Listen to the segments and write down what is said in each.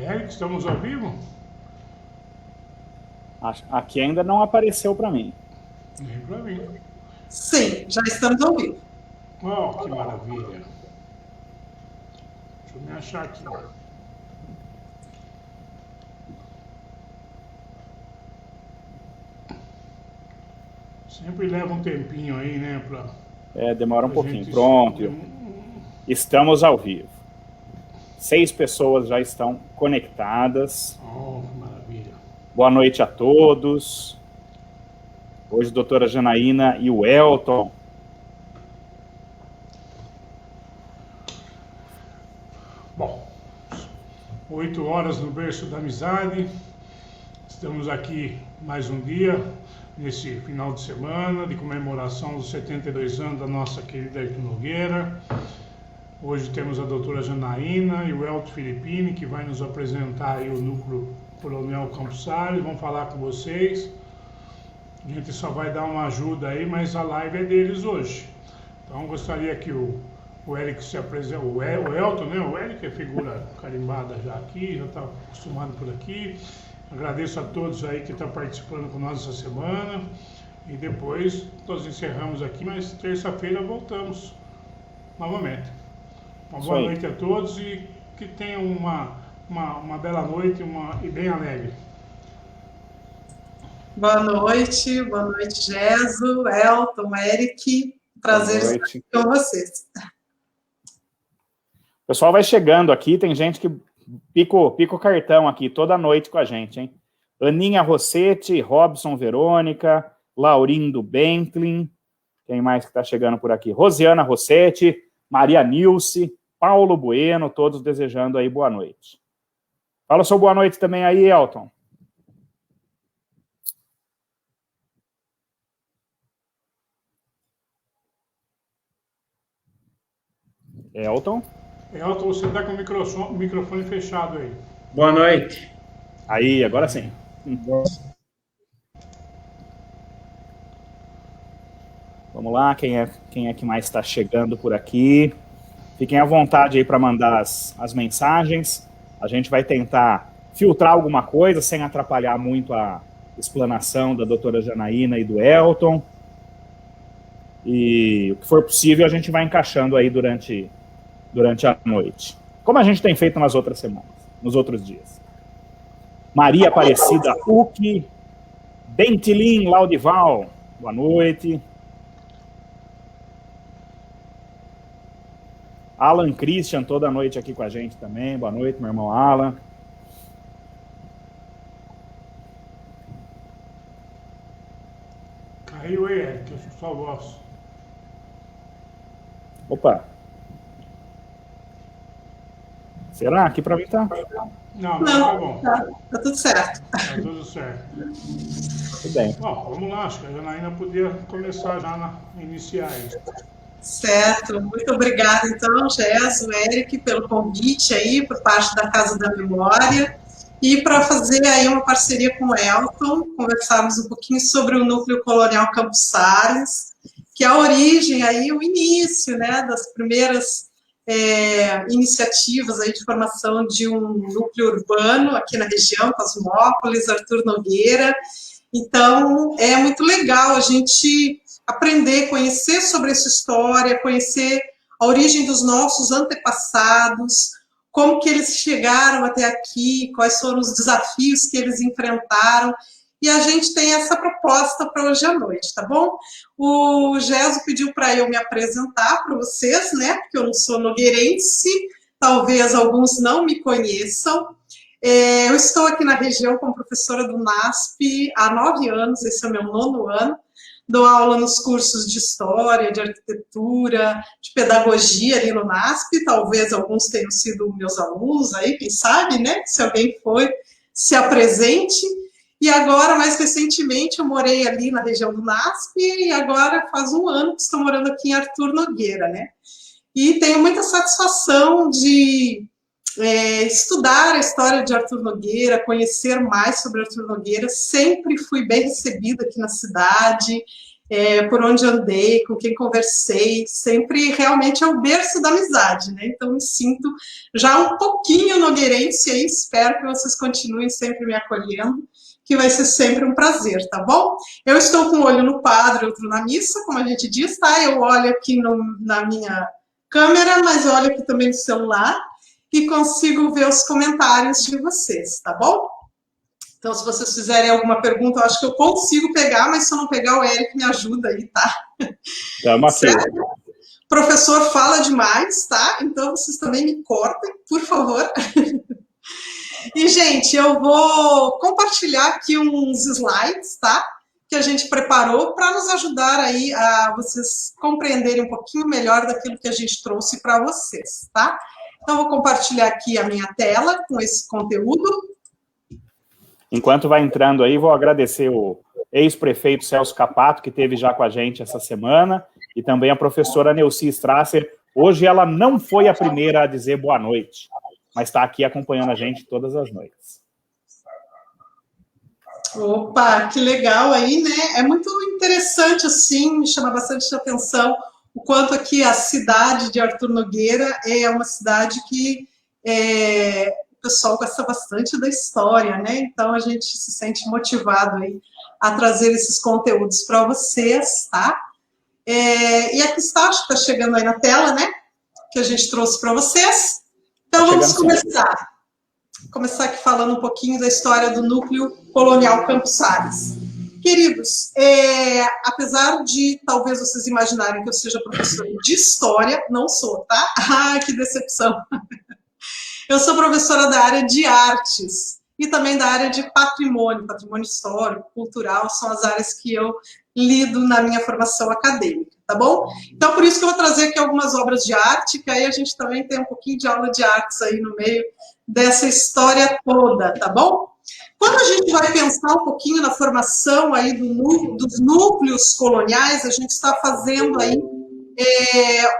Eric, estamos ao vivo? Aqui ainda não apareceu para mim. Nem para mim. Sim, já estamos ao vivo. Oh, que maravilha. Deixa eu me achar aqui. Sempre leva um tempinho aí, né? Demora um pouquinho. Pronto. Estamos ao vivo. 6 pessoas já estão conectadas. Oh, que maravilha. Boa noite a todos. Hoje, a doutora Janaína e o Elton. Bom, 8 horas no berço da amizade. Estamos aqui mais um dia, nesse final de semana, de comemoração dos 72 anos da nossa querida Artur Nogueira. Hoje temos a doutora Janaína e o Elton Filippini, que vai nos apresentar aí o núcleo Coronel Campos Salles, vão falar com vocês. A gente só vai dar uma ajuda aí, mas a live é deles hoje. Então gostaria que o Eric se apresente, o Elton, né? O Eric é figura carimbada já aqui, já está acostumado por aqui. Agradeço a todos aí que estão participando com nós essa semana. E depois nós encerramos aqui, mas terça-feira voltamos novamente. Uma boa noite a todos e que tenham uma bela noite e bem alegre. Boa noite Geso, Elton, Eric. Prazer estar com vocês. O pessoal vai chegando aqui, tem gente que pica o cartão aqui toda noite com a gente, hein? Aninha Rossetti, Robson Verônica, Laurindo Bentlin, quem mais que está chegando por aqui? Rosiana Rossetti, Maria Nilce, Paulo Bueno, todos desejando aí boa noite. Fala seu boa noite também aí, Elton. Elton, você está com o microfone fechado aí. Boa noite. Aí, agora sim. Vamos lá, quem é que mais está chegando por aqui? Fiquem à vontade aí para mandar as mensagens. A gente vai tentar filtrar alguma coisa sem atrapalhar muito a explanação da doutora Janaína e do Elton. E o que for possível a gente vai encaixando aí durante a noite. Como a gente tem feito nas outras semanas, nos outros dias. Maria Aparecida Uki, Bentilin Laudival, boa noite. Alan Christian, toda noite aqui com a gente também. Boa noite, meu irmão Alan. Caiu aí, Eric, só voz. Opa. Será? Aqui para mim tá? Não, tá bom. Tá tudo certo. Tá tudo certo. Tudo bem. Bom, vamos lá, acho que a Janaína podia começar já a iniciar isso. Certo, muito obrigada então, Geso, Eric, pelo convite aí, por parte da Casa da Memória, e para fazer aí uma parceria com o Elton, conversarmos um pouquinho sobre o Núcleo Colonial Campos Salles, que é a origem aí, o início, né, das primeiras iniciativas aí de formação de um núcleo urbano aqui na região, Cosmópolis, Artur Nogueira. Então, é muito legal a gente aprender, conhecer sobre essa história, conhecer a origem dos nossos antepassados, como que eles chegaram até aqui, quais foram os desafios que eles enfrentaram, e a gente tem essa proposta para hoje à noite, tá bom? O Geso pediu para eu me apresentar para vocês, né, porque eu não sou nogueirense, talvez alguns não me conheçam. Eu estou aqui na região como professora do NASP há 9 anos, esse é o meu 9º ano. Dou aula nos cursos de História, de Arquitetura, de Pedagogia ali no NASP, talvez alguns tenham sido meus alunos aí, quem sabe, né? Se alguém foi, se apresente. E agora, mais recentemente, eu morei ali na região do NASP e agora faz 1 ano que estou morando aqui em Artur Nogueira, né? E tenho muita satisfação de estudar a história de Artur Nogueira, conhecer mais sobre Artur Nogueira. Sempre fui bem recebida aqui na cidade, por onde andei, com quem conversei, sempre realmente é o berço da amizade, né? Então, me sinto já um pouquinho nogueirense aí, espero que vocês continuem sempre me acolhendo, que vai ser sempre um prazer, tá bom? Eu estou com um olho no padre, outro na missa, como a gente diz, tá? Eu olho aqui na minha câmera, mas olho aqui também no celular e consigo ver os comentários de vocês, tá bom? Então, se vocês fizerem alguma pergunta, eu acho que eu consigo pegar, mas se eu não pegar, o Eric me ajuda aí, tá? Estamos aqui. Certo? O professor fala demais, tá? Então, vocês também me cortem, por favor. E, gente, eu vou compartilhar aqui uns slides, tá? Que a gente preparou para nos ajudar aí a vocês compreenderem um pouquinho melhor daquilo que a gente trouxe para vocês, tá? Então, eu vou compartilhar aqui a minha tela com esse conteúdo. Enquanto vai entrando aí, vou agradecer o ex-prefeito Celso Capato, que esteve já com a gente essa semana, e também a professora Neuci Strasser. Hoje ela não foi a primeira a dizer boa noite, mas está aqui acompanhando a gente todas as noites. Opa, que legal aí, né? É muito interessante, assim, me chama bastante atenção o quanto aqui a cidade de Artur Nogueira é uma cidade que o pessoal gosta bastante da história, né? Então, a gente se sente motivado aí a trazer esses conteúdos para vocês, tá? E aqui está, acho que está chegando aí na tela, né? Que a gente trouxe para vocês. Então, vamos começar. Vou começar aqui falando um pouquinho da história do Núcleo Colonial Campos Sales. Queridos, apesar de talvez vocês imaginarem que eu seja professora de história, não sou, tá? Ah, que decepção! Eu sou professora da área de artes e também da área de patrimônio histórico, cultural, são as áreas que eu lido na minha formação acadêmica, tá bom? Então, por isso que eu vou trazer aqui algumas obras de arte, que aí a gente também tem um pouquinho de aula de artes aí no meio dessa história toda, tá bom? Quando a gente vai pensar um pouquinho na formação aí dos núcleos coloniais, a gente está fazendo aí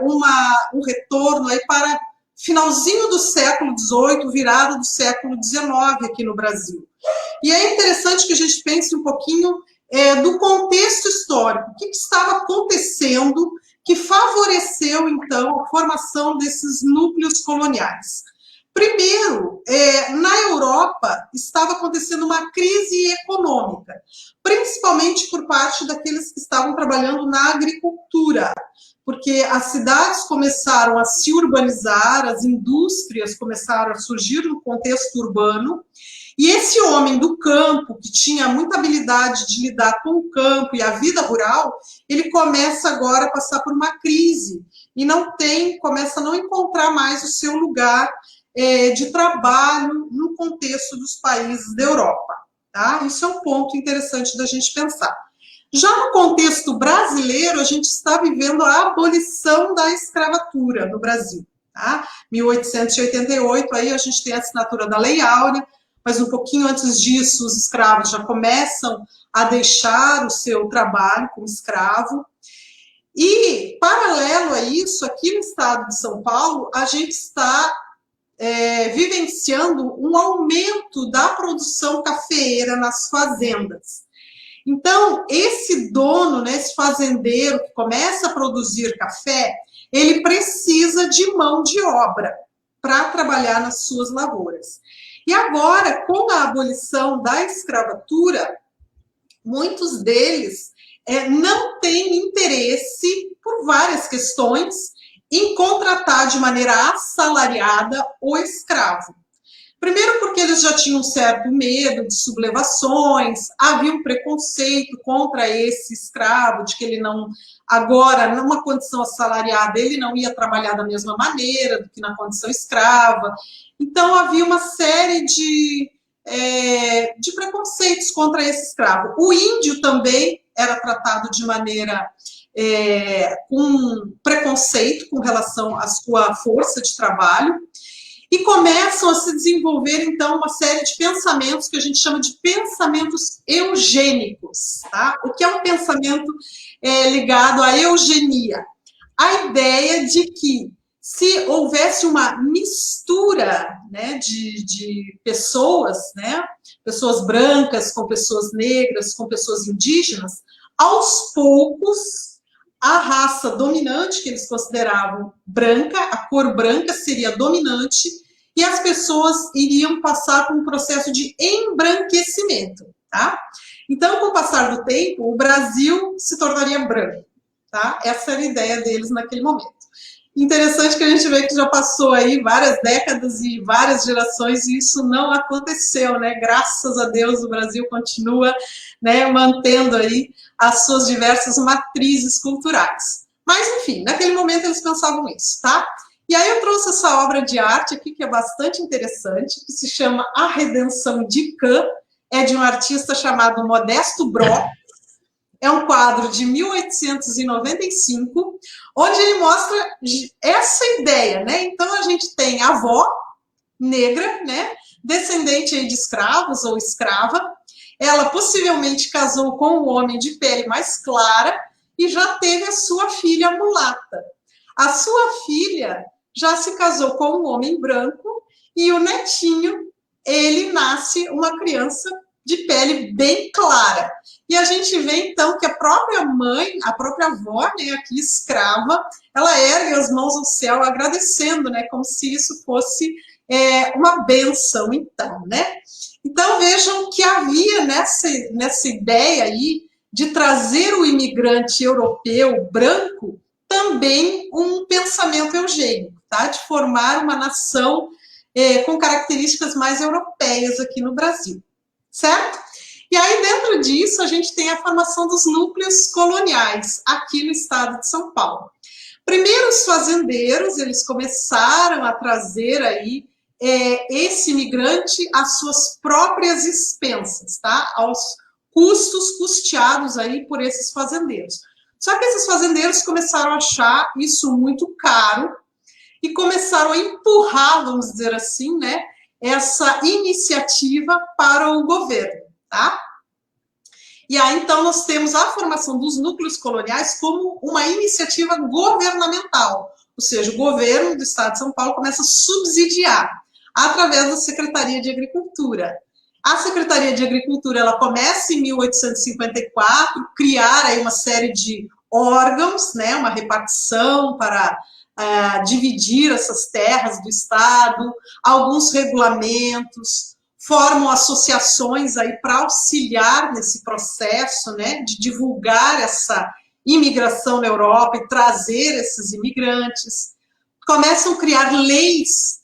um retorno aí para finalzinho do século XVIII, virada do século XIX aqui no Brasil. E é interessante que a gente pense um pouquinho do contexto histórico, o que estava acontecendo que favoreceu, então, a formação desses núcleos coloniais. Primeiro, na Europa, estava acontecendo uma crise econômica, principalmente por parte daqueles que estavam trabalhando na agricultura, porque as cidades começaram a se urbanizar, as indústrias começaram a surgir no contexto urbano, e esse homem do campo, que tinha muita habilidade de lidar com o campo e a vida rural, ele começa agora a passar por uma crise, e começa a não encontrar mais o seu lugar de trabalho no contexto dos países da Europa. Tá? Isso é um ponto interessante da gente pensar. Já no contexto brasileiro, a gente está vivendo a abolição da escravatura no Brasil. Tá? 1888, aí a gente tem a assinatura da Lei Áurea, mas um pouquinho antes disso, os escravos já começam a deixar o seu trabalho como escravo. E, paralelo a isso, aqui no estado de São Paulo, a gente está vivenciando um aumento da produção cafeeira nas fazendas. Então, esse dono, né, esse fazendeiro que começa a produzir café, ele precisa de mão de obra para trabalhar nas suas lavouras. E agora, com a abolição da escravatura, muitos deles não têm interesse, por várias questões, em contratar de maneira assalariada o escravo. Primeiro porque eles já tinham um certo medo de sublevações, havia um preconceito contra esse escravo, de que ele não, agora, numa condição assalariada, ele não ia trabalhar da mesma maneira do que na condição escrava. Então, havia uma série de preconceitos contra esse escravo. O índio também era tratado de maneira com preconceito com relação à sua força de trabalho, e começam a se desenvolver, então, uma série de pensamentos que a gente chama de pensamentos eugênicos. Tá? O que é um pensamento ligado à eugenia? A ideia de que, se houvesse uma mistura, né, de pessoas, né, pessoas brancas com pessoas negras, com pessoas indígenas, aos poucos, a raça dominante, que eles consideravam branca, a cor branca seria dominante, e as pessoas iriam passar por um processo de embranquecimento, tá? Então, com o passar do tempo, o Brasil se tornaria branco, tá? Essa era a ideia deles naquele momento. Interessante que a gente vê que já passou aí várias décadas e várias gerações e isso não aconteceu, né? Graças a Deus o Brasil continua, né, mantendo aí as suas diversas matrizes culturais. Mas, enfim, naquele momento eles pensavam isso, tá? E aí eu trouxe essa obra de arte aqui, que é bastante interessante, que se chama A Redenção de Cã, é de um artista chamado Modesto Brock. É um quadro de 1895, onde ele mostra essa ideia, né? Então, a gente tem a avó negra, né? Descendente aí de escravos ou escrava. Ela possivelmente casou com um homem de pele mais clara e já teve a sua filha mulata. A sua filha já se casou com um homem branco e o netinho, ele nasce uma criança de pele bem clara. E a gente vê, então, que a própria mãe, a própria avó, né, aqui escrava, ela ergue as mãos ao céu agradecendo, né, como se isso fosse uma bênção, então, né? Então, vejam que havia nessa ideia aí de trazer o imigrante europeu branco também um pensamento eugênico, tá? De formar uma nação com características mais europeias aqui no Brasil, certo? E aí, dentro disso, a gente tem a formação dos núcleos coloniais aqui no estado de São Paulo. Primeiro, os fazendeiros, eles começaram a trazer aí esse imigrante às suas próprias expensas, tá? Aos custos custeados aí por esses fazendeiros. Só que esses fazendeiros começaram a achar isso muito caro e começaram a empurrar, vamos dizer assim, né, essa iniciativa para o governo, tá? E aí, então, nós temos a formação dos núcleos coloniais como uma iniciativa governamental, ou seja, o governo do estado de São Paulo começa a subsidiar através da Secretaria de Agricultura. A Secretaria de Agricultura, ela começa em 1854, criar aí uma série de órgãos, né, uma repartição para dividir essas terras do estado, alguns regulamentos, formam associações aí para auxiliar nesse processo, né, de divulgar essa imigração na Europa e trazer esses imigrantes. Começam a criar leis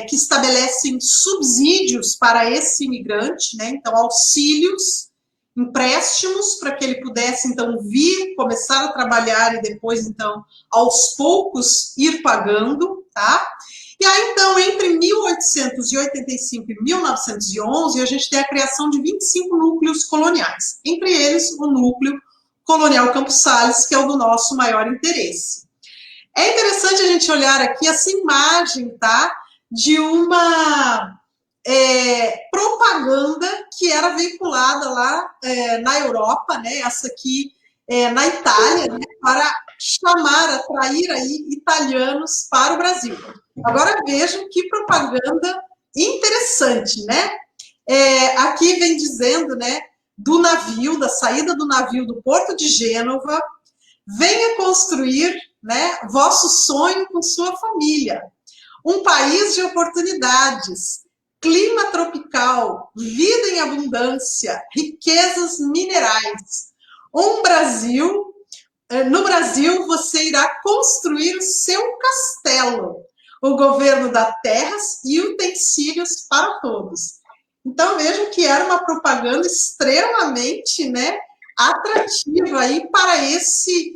que estabelecem subsídios para esse imigrante, né, então auxílios, empréstimos para que ele pudesse, então, vir, começar a trabalhar e depois, então, aos poucos ir pagando, tá? E aí, então, entre 1885 e 1911, a gente tem a criação de 25 núcleos coloniais, entre eles o núcleo colonial Campos Sales, que é o do nosso maior interesse. É interessante a gente olhar aqui essa imagem, tá? De uma propaganda que era veiculada lá na Europa, né? Essa aqui na Itália, né? Para chamar, atrair aí italianos para o Brasil. Agora vejam que propaganda interessante, né? Aqui vem dizendo, né? Do navio, da saída do navio do Porto de Gênova, venha construir, né, vosso sonho com sua família. Um país de oportunidades, clima tropical, vida em abundância, riquezas minerais. No Brasil, você irá construir o seu castelo, o governo dá terras e utensílios para todos. Então, vejam que era uma propaganda extremamente, né, atrativa aí para esse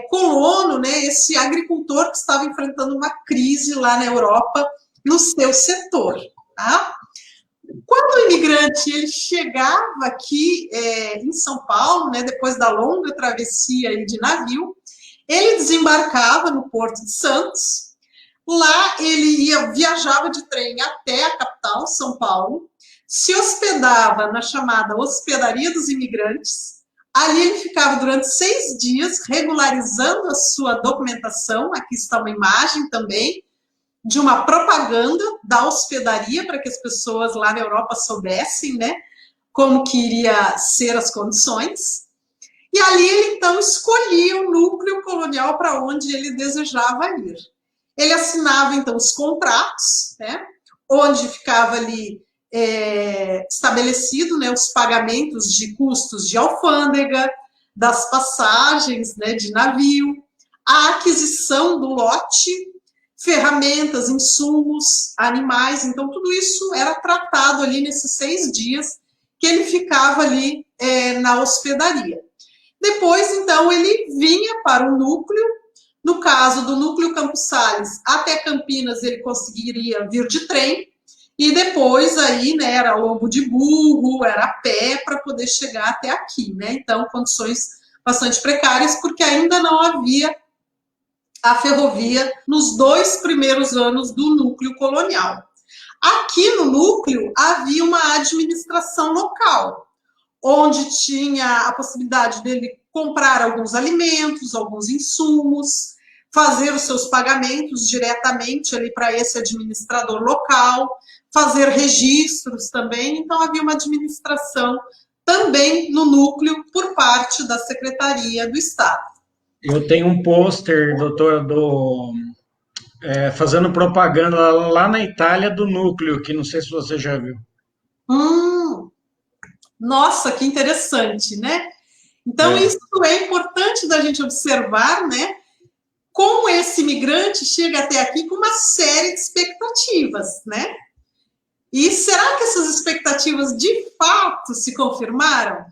colono, né, esse agricultor que estava enfrentando uma crise lá na Europa no seu setor, tá? Quando o imigrante ele chegava aqui em São Paulo, né, depois da longa travessia aí de navio, ele desembarcava no Porto de Santos. Lá ele viajava de trem até a capital, São Paulo, se hospedava na chamada Hospedaria dos Imigrantes. Ali ele ficava durante 6 dias regularizando a sua documentação. Aqui está uma imagem também de uma propaganda da hospedaria para que as pessoas lá na Europa soubessem, né, como que iria ser as condições. E ali ele, então, escolhia o núcleo colonial para onde ele desejava ir. Ele assinava, então, os contratos, né, onde ficava ali estabelecido, né, os pagamentos de custos de alfândega, das passagens, né, de navio, a aquisição do lote, ferramentas, insumos, animais. Então, tudo isso era tratado ali nesses 6 dias que ele ficava ali na hospedaria. Depois, então, ele vinha para o núcleo. No caso do núcleo Campos Sales, até Campinas ele conseguiria vir de trem, e depois aí, né, era lombo de burro, era a pé para poder chegar até aqui, né? Então, condições bastante precárias, porque ainda não havia a ferrovia nos 2 primeiros anos do núcleo colonial. Aqui no núcleo havia uma administração local, onde tinha a possibilidade dele comprar alguns alimentos, alguns insumos, fazer os seus pagamentos diretamente ali para esse administrador local, fazer registros também. Então, havia uma administração também no núcleo por parte da Secretaria do Estado. Eu tenho um pôster, doutor, fazendo propaganda lá na Itália do núcleo, que não sei se você já viu. Nossa, que interessante, né? Então, isso é importante da gente observar, né? Como esse imigrante chega até aqui com uma série de expectativas, né? E será que essas expectativas de fato se confirmaram?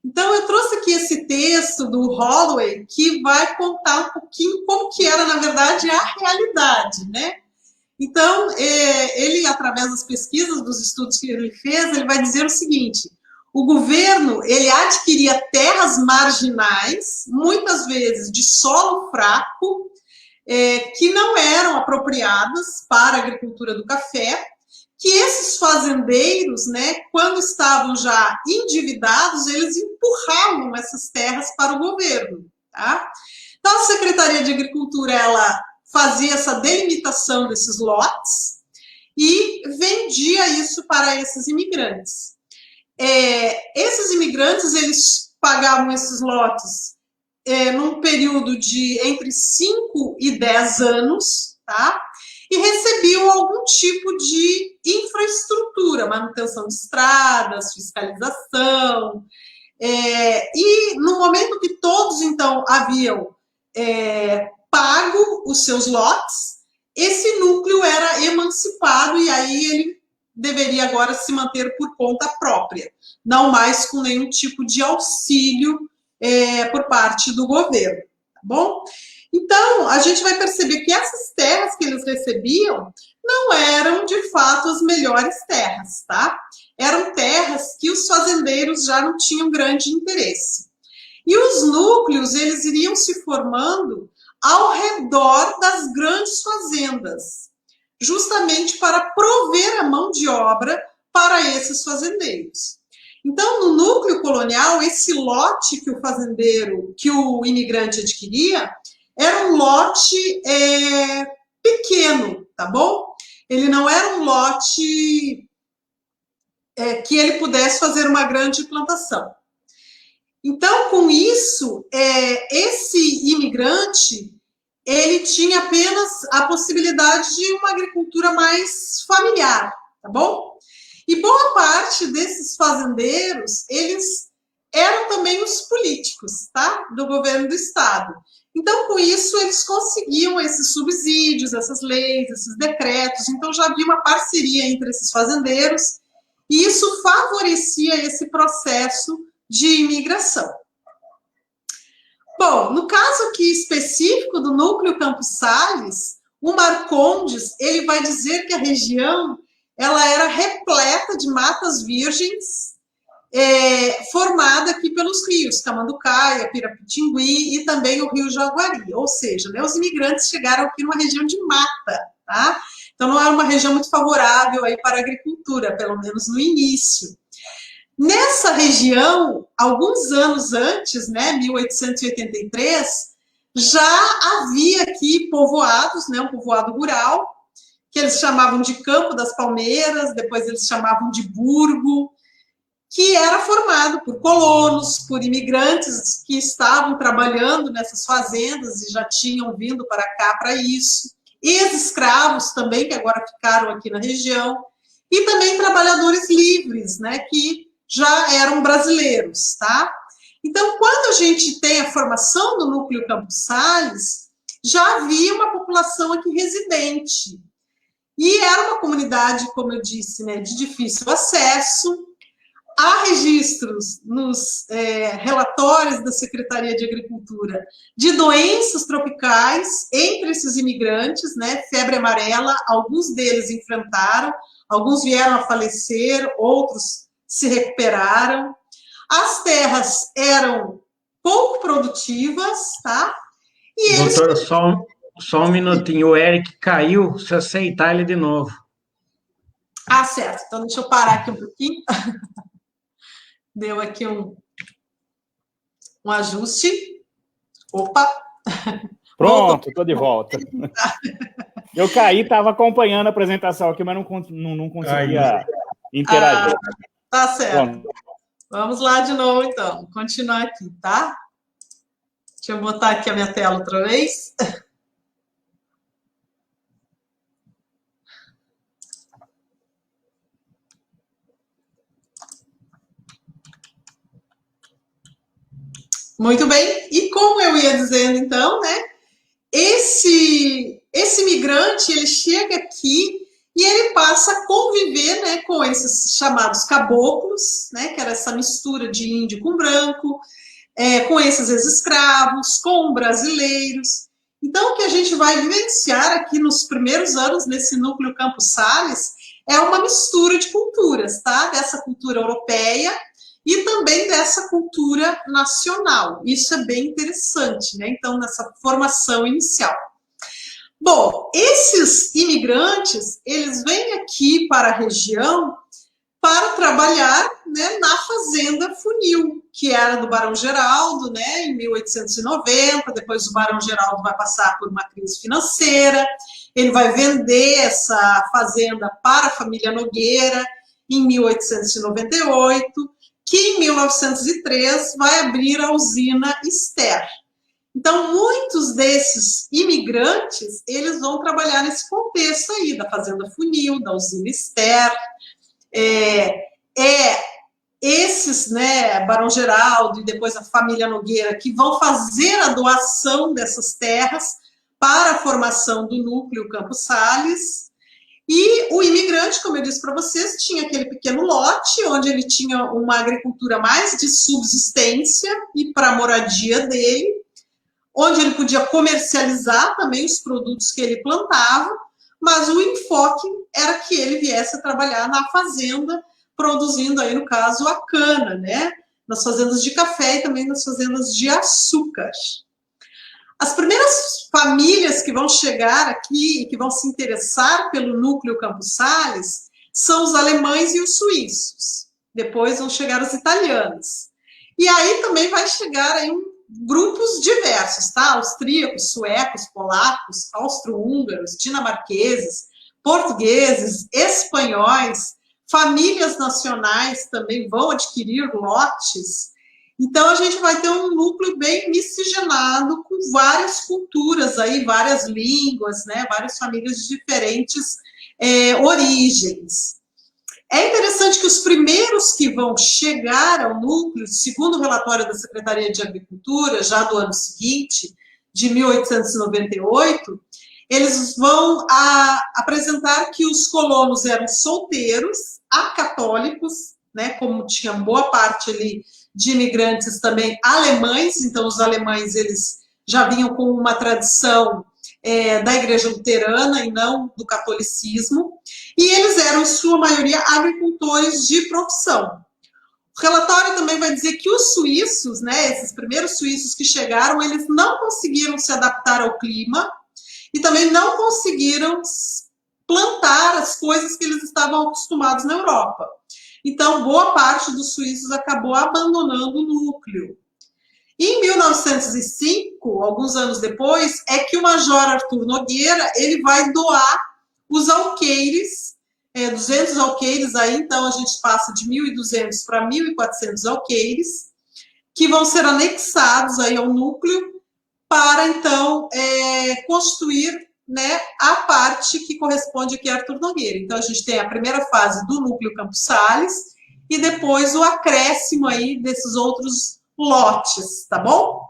Então, eu trouxe aqui esse texto do Holloway, que vai contar um pouquinho como que era, na verdade, a realidade, né? Então, ele, através das pesquisas, dos estudos que ele fez, ele vai dizer o seguinte: o governo, ele adquiria terras marginais, muitas vezes de solo fraco, que não eram apropriadas para a agricultura do café, que esses fazendeiros, né, quando estavam já endividados, eles empurravam essas terras para o governo, tá? Então, a Secretaria de Agricultura, ela fazia essa delimitação desses lotes e vendia isso para esses imigrantes. Esses imigrantes, eles pagavam esses lotes num período de entre 5 e 10 anos, tá? E recebiam algum tipo de infraestrutura, manutenção de estradas, fiscalização. E no momento que todos, então, haviam pago os seus lotes, esse núcleo era emancipado e aí ele deveria agora se manter por conta própria, não mais com nenhum tipo de auxílio por parte do governo, tá bom? Então, a gente vai perceber que essas terras que eles recebiam não eram, de fato, as melhores terras, tá? Eram terras que os fazendeiros já não tinham grande interesse. E os núcleos, eles iriam se formando ao redor das grandes fazendas, justamente para prover a mão de obra para esses fazendeiros. Então, no núcleo colonial, esse lote que o fazendeiro, que o imigrante adquiria, era um lote pequeno, tá bom? Ele não era um lote que ele pudesse fazer uma grande plantação. Então, com isso, esse imigrante, ele tinha apenas a possibilidade de uma agricultura mais familiar, tá bom? E boa parte desses fazendeiros, eles eram também os políticos, tá? Do governo do estado. Então, com isso, eles conseguiam esses subsídios, essas leis, esses decretos. Então, já havia uma parceria entre esses fazendeiros e isso favorecia esse processo de imigração. Bom, no caso aqui específico do núcleo Campos Sales, o Marcondes, ele vai dizer que a região ela era repleta de matas virgens, formada aqui pelos rios Tamanducaia, Pirapitingui e também o rio Jaguari, ou seja, né, os imigrantes chegaram aqui numa região de mata, tá? Então não era uma região muito favorável aí para a agricultura, pelo menos no início. Nessa região, alguns anos antes, né, 1883, já havia aqui povoados, né, um povoado rural, que eles chamavam de Campo das Palmeiras, depois eles chamavam de Burgo, que era formado por colonos, por imigrantes que estavam trabalhando nessas fazendas e já tinham vindo para cá para isso, ex-escravos também, que agora ficaram aqui na região, e também trabalhadores livres, né, que já eram brasileiros, tá? Então, quando a gente tem a formação do núcleo Campos Sales, já havia uma população aqui residente. E era uma comunidade, como eu disse, né, de difícil acesso. Há registros nos relatórios da Secretaria de Agricultura de doenças tropicais entre esses imigrantes, né, febre amarela, alguns deles enfrentaram, alguns vieram a falecer, outros se recuperaram. As terras eram pouco produtivas, tá? E eles... Doutora, só um minutinho, o Eric caiu, se aceitar ele de novo. Ah, certo, então deixa eu parar aqui um pouquinho. Deu aqui um ajuste. Opa! Pronto, estou de volta. Eu caí, estava acompanhando a apresentação aqui, mas não conseguia interagir. Tá certo. Pronto. Vamos lá de novo, então. Continuar aqui, tá? Deixa eu botar aqui a minha tela outra vez. Muito bem. E como eu ia dizendo, então, né? Esse migrante, ele chega aqui e ele passa a conviver, né, com esses chamados caboclos, né, que era essa mistura de índio com branco, com esses ex-escravos, com brasileiros. Então, o que a gente vai vivenciar aqui nos primeiros anos nesse núcleo Campos Sales é uma mistura de culturas, tá? Dessa cultura europeia e também dessa cultura nacional. Isso é bem interessante, né? Então, nessa formação inicial. Bom, esses imigrantes, eles vêm aqui para a região para trabalhar, né, na Fazenda Funil, que era do Barão Geraldo, né, em 1890, depois o Barão Geraldo vai passar por uma crise financeira, ele vai vender essa fazenda para a família Nogueira em 1898, que em 1903 vai abrir a usina Ester. Então, muitos desses imigrantes, eles vão trabalhar nesse contexto aí, da Fazenda Funil, da usina Ester. Esses, né, Barão Geraldo e depois a família Nogueira, que vão fazer a doação dessas terras para a formação do núcleo Campos Sales. E o imigrante, como eu disse para vocês, tinha aquele pequeno lote, onde ele tinha uma agricultura mais de subsistência e para a moradia dele, onde ele podia comercializar também os produtos que ele plantava, mas o enfoque era que ele viesse a trabalhar na fazenda, produzindo aí, no caso, a cana, né? Nas fazendas de café e também nas fazendas de açúcar. As primeiras famílias que vão chegar aqui e que vão se interessar pelo núcleo Campos Sales são os alemães e os suíços. Depois vão chegar os italianos. E aí também vai chegar aí grupos diversos, tá? Austríacos, suecos, polacos, austro-húngaros, dinamarqueses, portugueses, espanhóis, famílias nacionais também vão adquirir lotes. Então, a gente vai ter um núcleo bem miscigenado, com várias culturas aí, várias línguas, né? Várias famílias de diferentes origens. É interessante que os primeiros que vão chegar ao núcleo, segundo o relatório da Secretaria de Agricultura, já do ano seguinte, de 1898, eles vão apresentar que os colonos eram solteiros, acatólicos, né, como tinha boa parte ali de imigrantes também alemães, então os alemães eles já vinham com uma tradição da Igreja Luterana e não do catolicismo, e eles eram, em sua maioria, agricultores de profissão. O relatório também vai dizer que os suíços, né, esses primeiros suíços que chegaram, eles não conseguiram se adaptar ao clima e também não conseguiram plantar as coisas que eles estavam acostumados na Europa. Então, boa parte dos suíços acabou abandonando o núcleo. Em 1905, alguns anos depois, é que o Major Arthur Nogueira ele vai doar os alqueires 200 alqueires aí, então a gente passa de 1.200 para 1.400 alqueires, que vão ser anexados aí ao núcleo para, então, constituir, né, a parte que corresponde aqui a Arthur Nogueira. Então, a gente tem a primeira fase do núcleo Campos Sales e depois o acréscimo aí desses outros lotes, tá bom?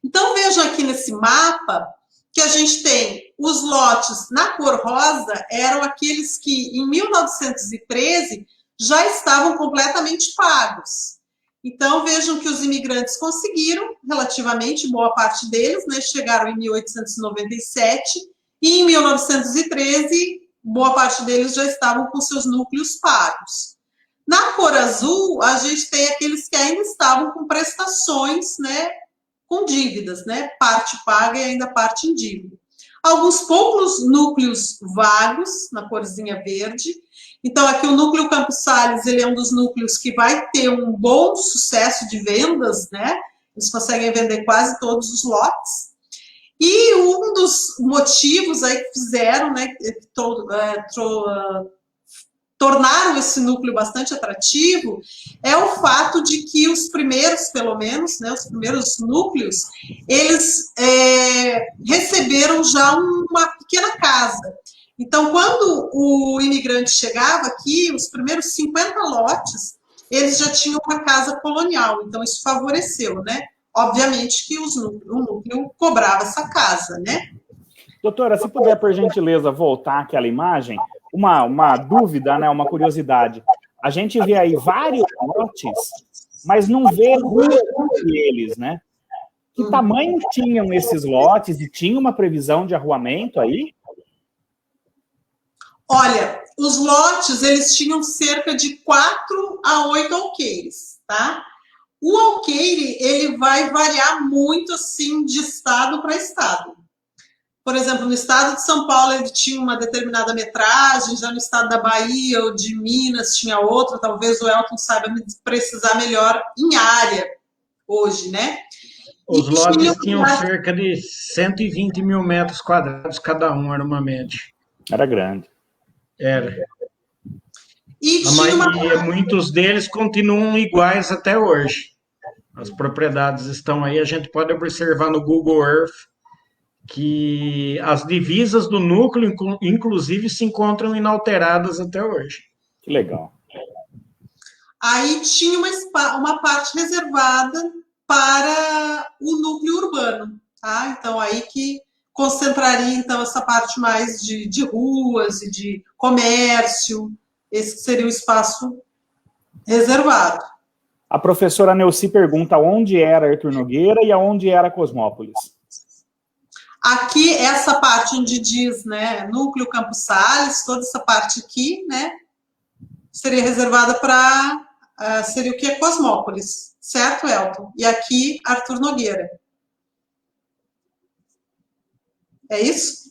Então, vejam aqui nesse mapa que a gente tem os lotes na cor rosa, eram aqueles que, em 1913, já estavam completamente pagos. Então, vejam que os imigrantes conseguiram, relativamente, boa parte deles, né, chegaram em 1897, e em 1913, boa parte deles já estavam com seus núcleos pagos. Na cor azul, a gente tem aqueles que ainda estavam com prestações, né, com dívidas, né, parte paga e ainda parte em dívida. Alguns poucos núcleos vagos, na corzinha verde. Então, aqui o núcleo Campos Sales, ele é um dos núcleos que vai ter um bom sucesso de vendas, né? Eles conseguem vender quase todos os lotes. E um dos motivos aí que fizeram, né, tornaram esse núcleo bastante atrativo, é o fato de que os primeiros, pelo menos, né, os primeiros núcleos, eles receberam já uma pequena casa. Então, quando o imigrante chegava aqui, os primeiros 50 lotes, eles já tinham uma casa colonial, então isso favoreceu, né? Obviamente que o núcleo cobrava essa casa, né? Doutora, se puder, por gentileza, voltar àquela imagem, uma dúvida, né, uma curiosidade. A gente vê aí vários lotes, mas não vê rua entre eles, né? Que tamanho tinham esses lotes e tinha uma previsão de arruamento aí? Olha, os lotes, eles tinham cerca de 4 a 8 alqueires, tá? O alqueire, ele vai variar muito, assim, de estado para estado. Por exemplo, no estado de São Paulo, ele tinha uma determinada metragem, já no estado da Bahia ou de Minas tinha outra, talvez o Elton saiba me precisar melhor em área hoje, né? Os lotes tinham cerca de 120 mil metros quadrados cada um, era uma média. Era grande. Era. Muitos deles continuam iguais até hoje. As propriedades estão aí, a gente pode observar no Google Earth que as divisas do núcleo, inclusive, se encontram inalteradas até hoje. Que legal. Aí tinha uma parte reservada para o núcleo urbano, tá? Então, aí que concentraria, então, essa parte mais de ruas e de comércio, esse seria o espaço reservado. A professora Neuci pergunta onde era Arthur Nogueira e aonde era Cosmópolis. Aqui, essa parte onde diz, né, núcleo Campos Sales, toda essa parte aqui, né, seria reservada para, seria o que é Cosmópolis, certo, Elton? E aqui, Arthur Nogueira. É isso?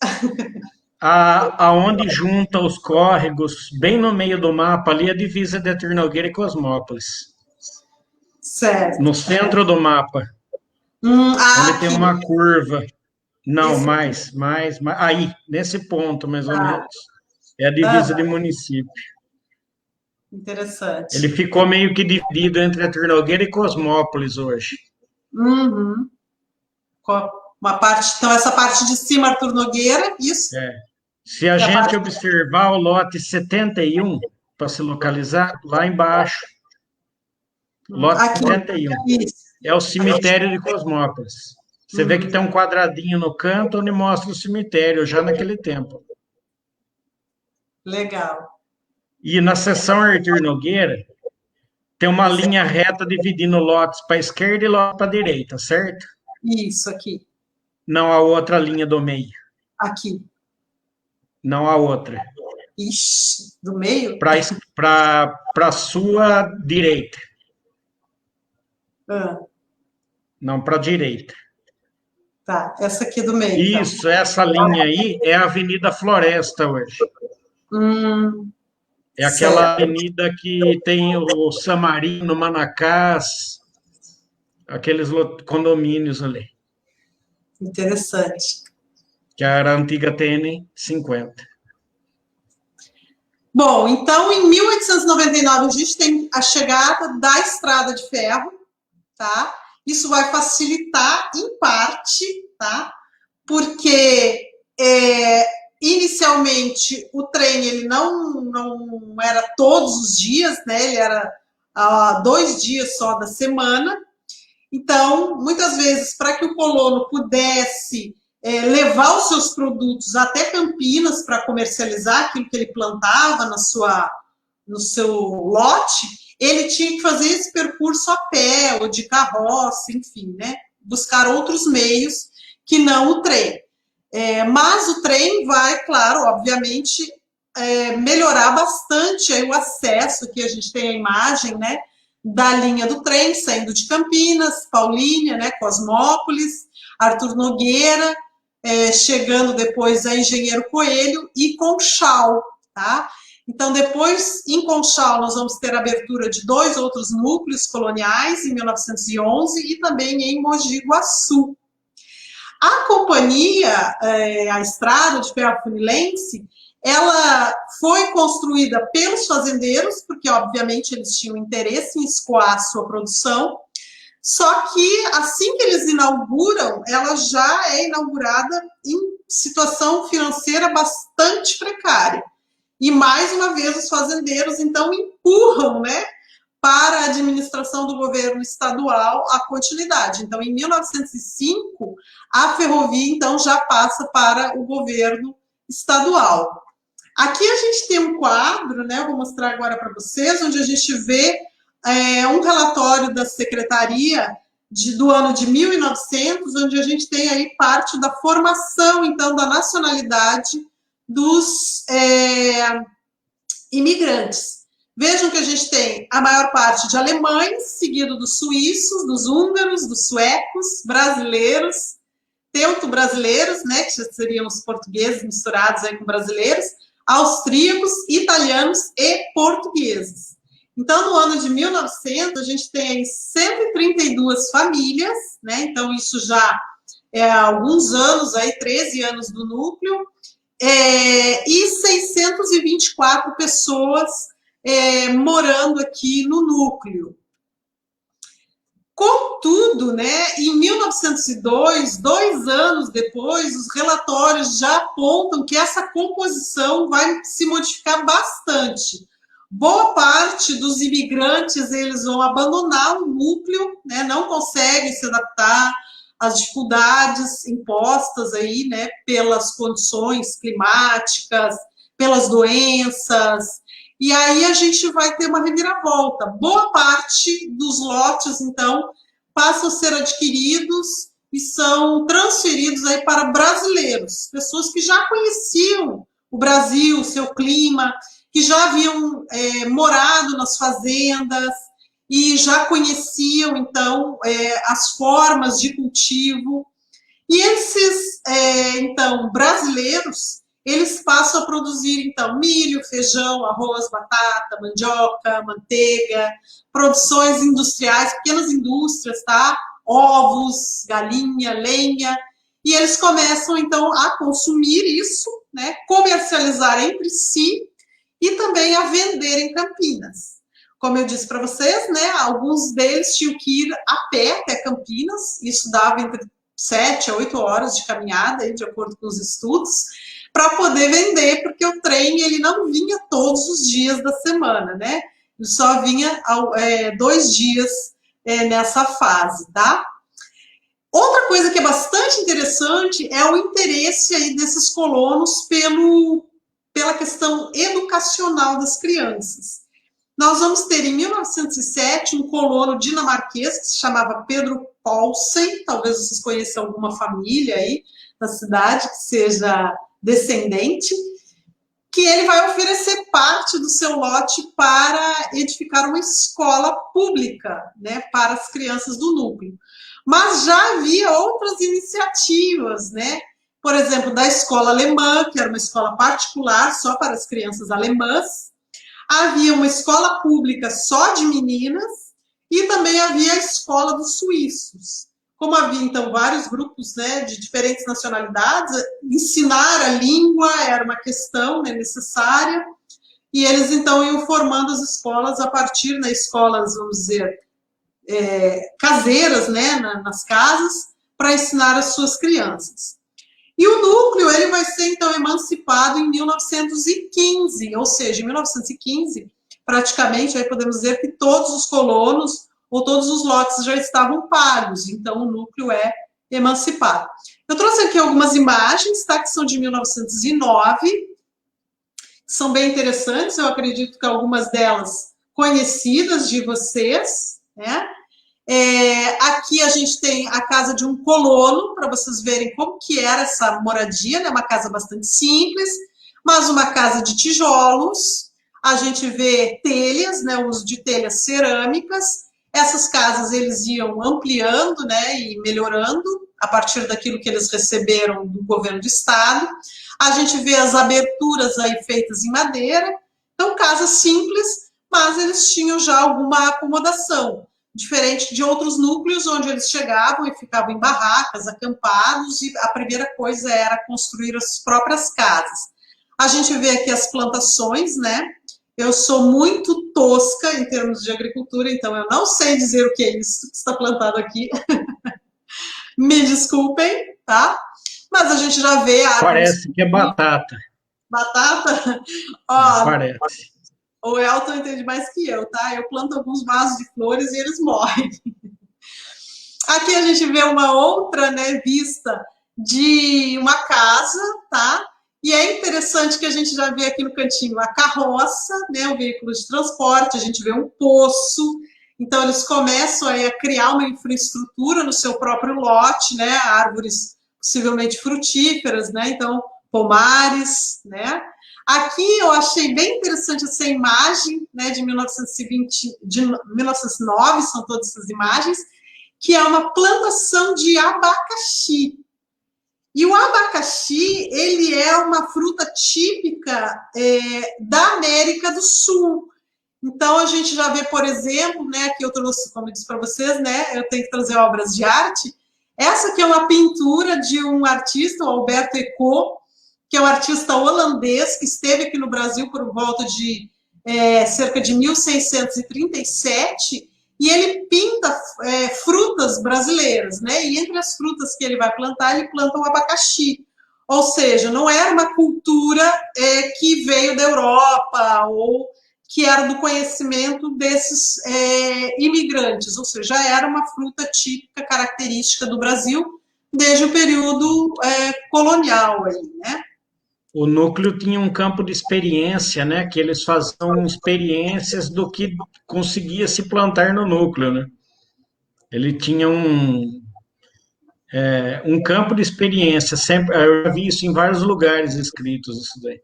Aonde junta os córregos, bem no meio do mapa, ali a divisa de Arthur Nogueira e Cosmópolis. Certo. No centro do mapa. Onde tem uma curva. Não, mais. Aí, nesse ponto, mais ou menos. É a divisa de município. Interessante. Ele ficou meio que dividido entre Arthur Nogueira e Cosmópolis hoje. Uhum. Uma parte, então, essa parte de cima, Arthur Nogueira, isso? Se a gente observar o lote 71, para se localizar, lá embaixo, lote aqui, 71, é o cemitério de Cosmópolis. Você vê que tem um quadradinho no canto onde mostra o cemitério, já naquele tempo. Legal. E na seção Arthur Nogueira, tem uma linha reta dividindo lotes para a esquerda e lotes para a direita, certo? Isso, aqui. Não a outra linha do meio. Aqui. Não a outra. Ixi, do meio? Para a sua direita. Não, para a direita. Tá, essa aqui do meio. Isso, então. Essa linha aí é a Avenida Floresta hoje. É aquela avenida que tem o Samarino, Manacás, aqueles condomínios ali. Interessante. Que era a antiga TN 50. Bom, então, em 1899, a gente tem a chegada da estrada de ferro, tá? Isso vai facilitar, em parte, tá? Porque, inicialmente, o trem ele não era todos os dias, né? Ele era 2 dias só da semana. Então, muitas vezes, para que o colono pudesse levar os seus produtos até Campinas para comercializar aquilo que ele plantava no seu lote, ele tinha que fazer esse percurso a pé ou de carroça, enfim, né? Buscar outros meios que não o trem. Mas o trem vai, claro, obviamente, melhorar bastante aí o acesso, que a gente tem a imagem, né? Da linha do trem, saindo de Campinas, Paulínia, né, Cosmópolis, Arthur Nogueira, chegando depois a Engenheiro Coelho e Conchal, tá? Então, depois, em Conchal, nós vamos ter a abertura de 2 outros núcleos coloniais, em 1911, e também em Mogi Guaçu. A companhia, a Estrada de Ferro Funilense, ela foi construída pelos fazendeiros, porque, obviamente, eles tinham interesse em escoar a sua produção, só que, assim que eles inauguram, ela já é inaugurada em situação financeira bastante precária. E, mais uma vez, os fazendeiros, então, empurram, né, para a administração do governo estadual a continuidade. Então, em 1905, a ferrovia, então, já passa para o governo estadual. Aqui a gente tem um quadro, né, eu vou mostrar agora para vocês, onde a gente vê um relatório da Secretaria do ano de 1900, onde a gente tem aí parte da formação, então, da nacionalidade dos imigrantes. Vejam que a gente tem a maior parte de alemães, seguido dos suíços, dos húngaros, dos suecos, brasileiros, teuto-brasileiros, né, que seriam os portugueses misturados aí com brasileiros, austríacos, italianos e portugueses. Então, no ano de 1900, a gente tem 132 famílias, né, então isso já é há alguns anos, aí 13 anos do núcleo, e 624 pessoas morando aqui no núcleo. Contudo, né, em 1902, 2 anos depois, os relatórios já apontam que essa composição vai se modificar bastante. Boa parte dos imigrantes, eles vão abandonar o núcleo, né, não conseguem se adaptar às dificuldades impostas aí, né, pelas condições climáticas, pelas doenças. E aí a gente vai ter uma reviravolta. Boa parte dos lotes, então, passam a ser adquiridos e são transferidos aí para brasileiros, pessoas que já conheciam o Brasil, o seu clima, que já haviam morado nas fazendas e já conheciam, então, as formas de cultivo. E esses, então, brasileiros, eles passam a produzir, então, milho, feijão, arroz, batata, mandioca, manteiga, produções industriais, pequenas indústrias, tá? Ovos, galinha, lenha, e eles começam, então, a consumir isso, né? Comercializar entre si e também a vender em Campinas. Como eu disse para vocês, né? Alguns deles tinham que ir a pé até Campinas, isso dava entre 7 a 8 horas de caminhada, de acordo com os estudos, para poder vender, porque o trem ele não vinha todos os dias da semana, né? Ele só vinha 2 dias nessa fase, tá? Outra coisa que é bastante interessante é o interesse aí desses colonos pela questão educacional das crianças. Nós vamos ter em 1907 um colono dinamarquês que se chamava Pedro Paulsen, talvez vocês conheçam alguma família aí na cidade que seja descendente, que ele vai oferecer parte do seu lote para edificar uma escola pública, né, para as crianças do núcleo. Mas já havia outras iniciativas, né? Por exemplo, da escola alemã, que era uma escola particular só para as crianças alemãs. Havia uma escola pública só de meninas e também havia a escola dos suíços. Como havia, então, vários grupos, né, de diferentes nacionalidades, ensinar a língua era uma questão, né, necessária, e eles, então, iam formando as escolas a partir, né, escolas, vamos dizer, caseiras, né, nas casas, para ensinar as suas crianças. E o núcleo, ele vai ser, então, emancipado em 1915, ou seja, em 1915, praticamente, aí podemos dizer que todos os colonos, ou todos os lotes já estavam pagos, então o núcleo é emancipado. Eu trouxe aqui algumas imagens, tá, que são de 1909, que são bem interessantes, eu acredito que algumas delas conhecidas de vocês, né? Aqui a gente tem a casa de um colono, para vocês verem como que era essa moradia, né? Uma casa bastante simples, mas uma casa de tijolos. A gente vê telhas, né? O uso de telhas cerâmicas. Essas casas eles iam ampliando, né? E melhorando a partir daquilo que eles receberam do governo do estado. A gente vê as aberturas aí feitas em madeira. Então, casas simples, mas eles tinham já alguma acomodação, diferente de outros núcleos onde eles chegavam e ficavam em barracas, acampados, e a primeira coisa era construir as próprias casas. A gente vê aqui as plantações, né? Eu sou muito tosca em termos de agricultura, então eu não sei dizer o que é isso que está plantado aqui. Me desculpem, tá? Mas a gente já vê árvores... Parece que é batata. Batata? Ó, parece. O Elton entende mais que eu, tá? Eu planto alguns vasos de flores e eles morrem. Aqui a gente vê uma outra, né, vista de uma casa, tá? E é interessante que a gente já vê aqui no cantinho a carroça, né, o veículo de transporte, a gente vê um poço. Então, eles começam aí a criar uma infraestrutura no seu próprio lote, né? Árvores possivelmente frutíferas, né? Então, pomares, né? Aqui eu achei bem interessante essa imagem, né, de 1920, de 1909, são todas essas imagens, que é uma plantação de abacaxi. E o abacaxi, ele é uma fruta típica da América do Sul. Então, a gente já vê, por exemplo, né, aqui eu trouxe, como eu disse para vocês, né, eu tenho que trazer obras de arte. Essa aqui é uma pintura de um artista, o Alberto Eco, que é um artista holandês que esteve aqui no Brasil por volta de cerca de 1637, e ele pinta frutas brasileiras, né? E entre as frutas que ele vai plantar, ele planta o abacaxi. Ou seja, não era uma cultura que veio da Europa ou que era do conhecimento desses imigrantes, ou seja, já era uma fruta típica, característica do Brasil desde o período colonial aí, né? O núcleo tinha um campo de experiência, né? Que eles faziam experiências do que conseguia se plantar no núcleo, né? Ele tinha um campo de experiência, sempre, eu já vi isso em vários lugares escritos, isso daí.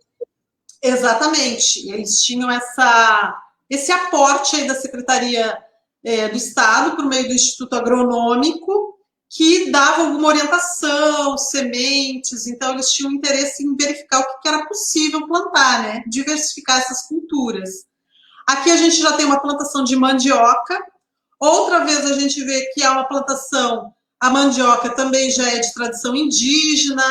Exatamente, eles tinham esse aporte aí da Secretaria do Estado, por meio do Instituto Agronômico, que dava alguma orientação, sementes, então eles tinham interesse em verificar o que era possível plantar, né? Diversificar essas culturas. Aqui a gente já tem uma plantação de mandioca, outra vez a gente vê que há uma plantação, a mandioca também já é de tradição indígena.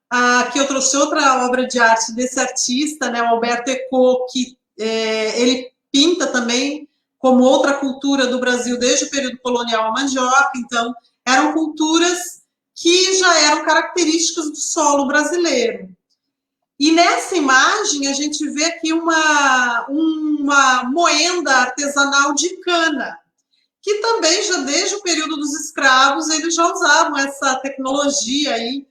Aqui eu trouxe outra obra de arte desse artista, né, o Alberto Eco, que ele pinta também como outra cultura do Brasil desde o período colonial a mandioca, então eram culturas que já eram características do solo brasileiro. E nessa imagem a gente vê aqui uma moenda artesanal de cana, que também já desde o período dos escravos eles já usavam essa tecnologia aí.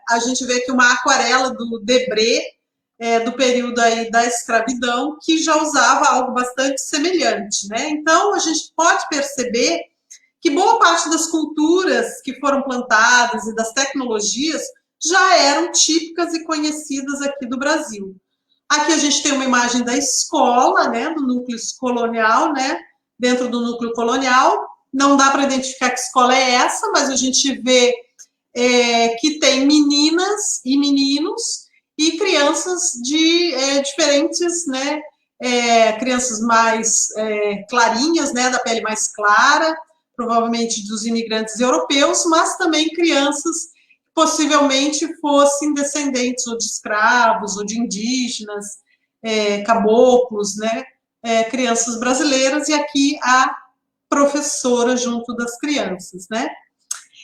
A gente vê aqui uma aquarela do Debré, do período aí da escravidão, que já usava algo bastante semelhante, né? Então, a gente pode perceber que boa parte das culturas que foram plantadas e das tecnologias já eram típicas e conhecidas aqui do Brasil. Aqui a gente tem uma imagem da escola, né, do núcleo colonial, né, dentro do núcleo colonial. Não dá para identificar que escola é essa, mas a gente vê que tem meninas e meninos e crianças de diferentes, né, crianças mais clarinhas, né, da pele mais clara, provavelmente dos imigrantes europeus, mas também crianças que possivelmente fossem descendentes ou de escravos ou de indígenas. caboclos, né, crianças brasileiras, e aqui a professora junto das crianças, né.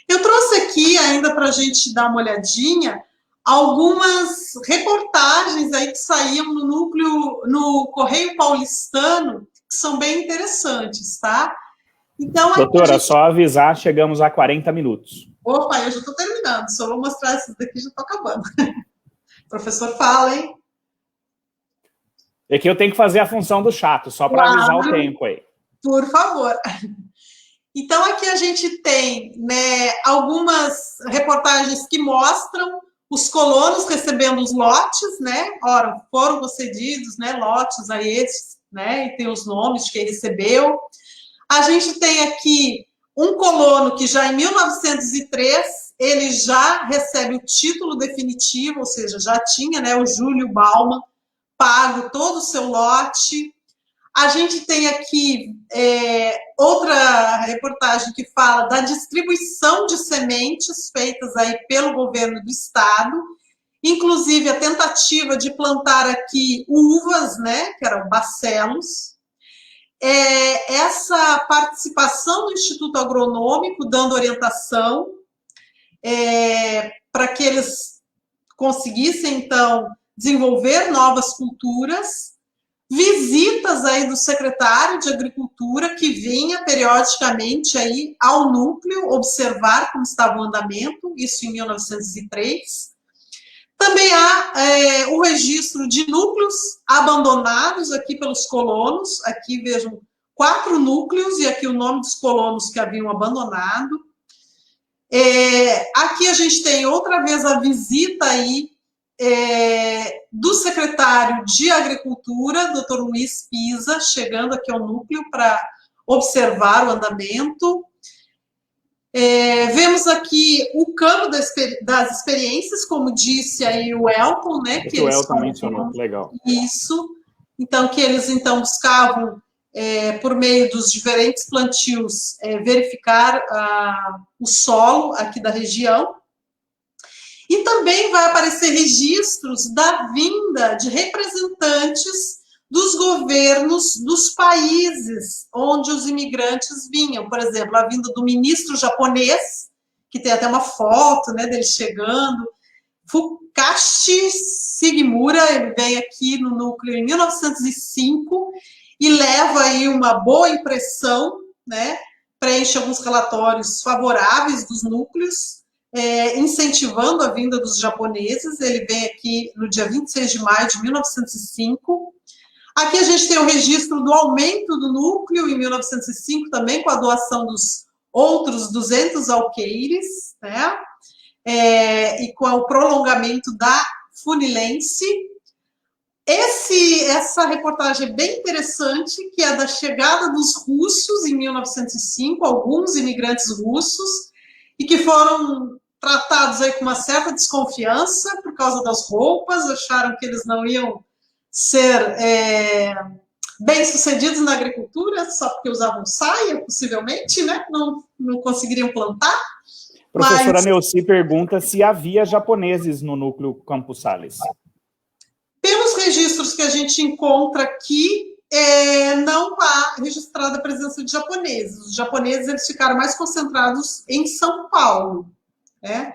Eu trouxe aqui, ainda para a gente dar uma olhadinha, algumas reportagens aí que saíam no Correio Paulistano, que são bem interessantes, tá? Então, doutora, só avisar, chegamos a 40 minutos. Opa, eu já estou terminando, só vou mostrar esses daqui, já estou acabando. O professor fala, hein? É que eu tenho que fazer a função do chato, só para avisar o tempo aí. Por favor. Então, aqui a gente tem, né, algumas reportagens que mostram os colonos recebendo os lotes, né? Ora, foram concedidos, né, lotes a esses, né? E tem os nomes de quem recebeu. A gente tem aqui um colono que já em 1903 ele já recebe o título definitivo, ou seja, já tinha, né, o Júlio Bauman pago todo o seu lote. A gente tem aqui outra reportagem que fala da distribuição de sementes feitas aí pelo governo do estado, inclusive a tentativa de plantar aqui uvas, né, que eram bacelos. Essa participação do Instituto Agronômico dando orientação para que eles conseguissem, então, desenvolver novas culturas. Visitas aí do secretário de Agricultura, que vinha periodicamente aí ao núcleo observar como estava o andamento, isso em 1903. Também há o registro de núcleos abandonados aqui pelos colonos. Aqui vejam 4 núcleos e aqui o nome dos colonos que haviam abandonado. Aqui a gente tem outra vez a visita aí do secretário de Agricultura, Dr. Luiz Pisa, chegando aqui ao núcleo para observar o andamento. Vemos aqui o campo das experiências, como disse aí o Elton, né? Que o Elton mencionou, legal. Isso. Então, que eles então buscavam, por meio dos diferentes plantios, verificar o solo aqui da região. E também vai aparecer registros da vinda de representantes dos governos dos países onde os imigrantes vinham. Por exemplo, a vinda do ministro japonês, que tem até uma foto, né, dele chegando. Fukashi Sigimura, ele vem aqui no núcleo em 1905 e leva aí uma boa impressão, né, preenche alguns relatórios favoráveis dos núcleos, incentivando a vinda dos japoneses. Ele vem aqui no dia 26 de maio de 1905. Aqui a gente tem o registro do aumento do núcleo em 1905, também com a doação dos outros 200 alqueires, né? E com o prolongamento da Funilense. Essa reportagem é bem interessante, que é da chegada dos russos em 1905, alguns imigrantes russos, e que foram tratados aí com uma certa desconfiança por causa das roupas, acharam que eles não iam ser bem-sucedidos na agricultura, só porque usavam saia, possivelmente, né? Não conseguiriam plantar. Professora Neuci pergunta se havia japoneses no núcleo Campos Sales. Pelos registros que a gente encontra aqui, não há registrada a presença de japoneses. Os japoneses eles ficaram mais concentrados em São Paulo, né?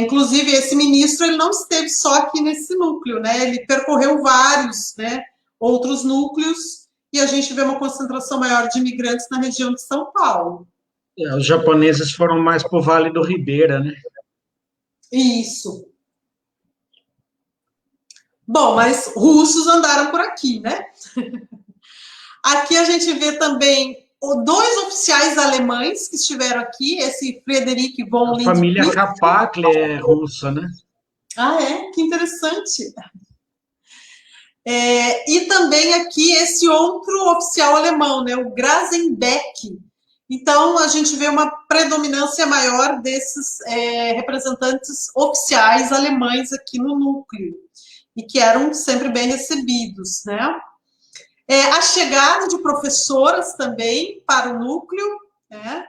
Inclusive, esse ministro ele não esteve só aqui nesse núcleo, né? Ele percorreu vários, né, outros núcleos, e a gente vê uma concentração maior de imigrantes na região de São Paulo. Os japoneses foram mais para o Vale do Ribeira, né? Isso. Bom, mas russos andaram por aqui, né? Aqui a gente vê também 2 oficiais alemães que estiveram aqui, esse Friedrich von Lindbergh. A família Kapakle é russa, né? Ah, que interessante. E também aqui esse outro oficial alemão, né, o Grasenbeck. Então, a gente vê uma predominância maior desses representantes oficiais alemães aqui no núcleo, e que eram sempre bem recebidos, né? A chegada de professoras também para o núcleo, né?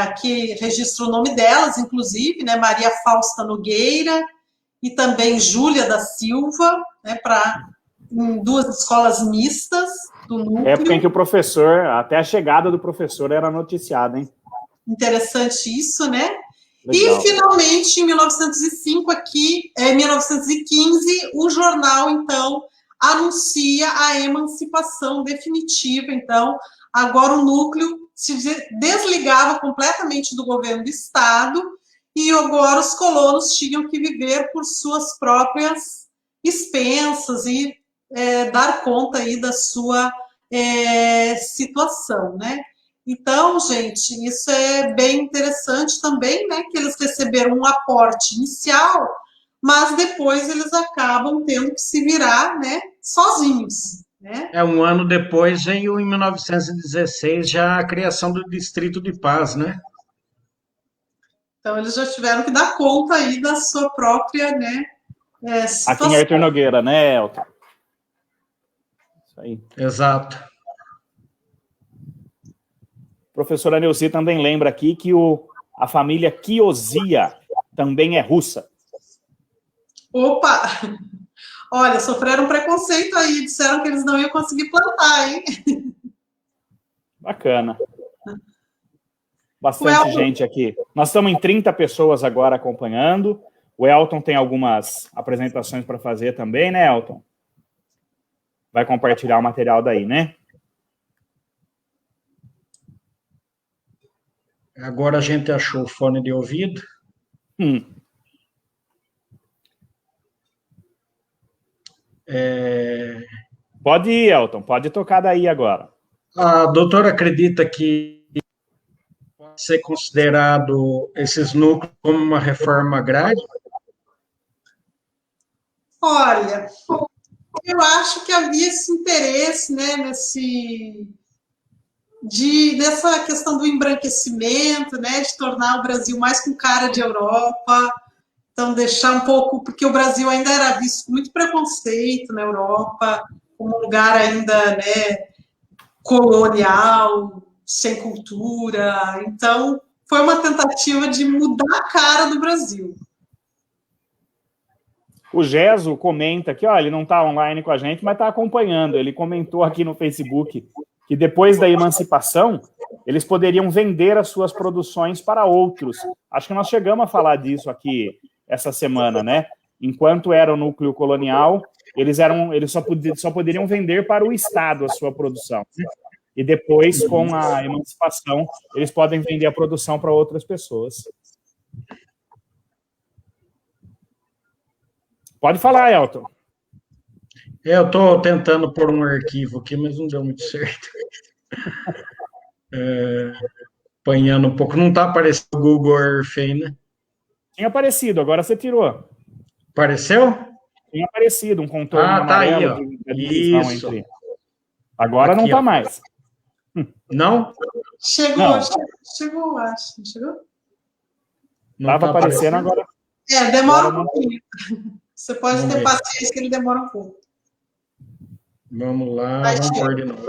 Aqui registra o nome delas, inclusive, né? Maria Fausta Nogueira e também Júlia da Silva, né? Para em 2 escolas mistas do núcleo. Época em que o professor, até a chegada do professor era noticiada, hein? Interessante isso, né? Legal. E, finalmente, em 1915, o jornal, então, anuncia a emancipação definitiva. Então, agora o núcleo se desligava completamente do governo do Estado e agora os colonos tinham que viver por suas próprias expensas e dar conta aí da sua situação, né? Então, gente, isso é bem interessante também, né? Que eles receberam um aporte inicial, mas depois eles acabam tendo que se virar, né? Sozinhos, né? Um ano depois veio, em 1916, já a criação do Distrito de Paz, né? Então, eles já tiveram que dar conta aí da sua própria, né? Situação. Aqui em Arthur Nogueira, né, Elton? Isso aí. Exato. Professora Neuci também lembra aqui que a família Kiyosiya também é russa. Opa! Olha, sofreram preconceito aí, disseram que eles não iam conseguir plantar, hein? Bacana. Bastante gente aqui. Nós estamos em 30 pessoas agora acompanhando. O Elton tem algumas apresentações para fazer também, né, Elton? Vai compartilhar o material daí, né? Agora a gente achou o fone de ouvido. Pode ir, Elton. Pode tocar daí agora. A doutora acredita que pode ser considerado esses núcleos como uma reforma agrária? Olha, eu acho que havia esse interesse, né, dessa questão do embranquecimento, né, de tornar o Brasil mais com cara de Europa, então deixar um pouco, porque o Brasil ainda era visto com muito preconceito na Europa, como um lugar ainda, né, colonial, sem cultura, então foi uma tentativa de mudar a cara do Brasil. O Geso comenta aqui, ó, ele não está online com a gente, mas está acompanhando. Ele comentou aqui no Facebook que depois da emancipação, eles poderiam vender as suas produções para outros. Acho que nós chegamos a falar disso aqui essa semana, né? Enquanto era o núcleo colonial, eles só poderiam vender para o Estado a sua produção. E depois, com a emancipação, eles podem vender a produção para outras pessoas. Pode falar, Elton. Eu estou tentando pôr um arquivo aqui, mas não deu muito certo. Apanhando um pouco. Não está aparecendo o Google Earth aí, né? Tinha aparecido, agora você tirou. Apareceu? Tinha aparecido um contorno Tá amarelo. aí, ó. De divisão Isso. entre... Agora aqui, não está ó. mais. Não? Chegou, acho. Não chegou? Não Estava tá aparecendo agora. Demora agora um pouquinho. Você pode Vamos ter ver. paciência que ele demora um pouco. Vamos lá, Vai, vamos pôr de novo.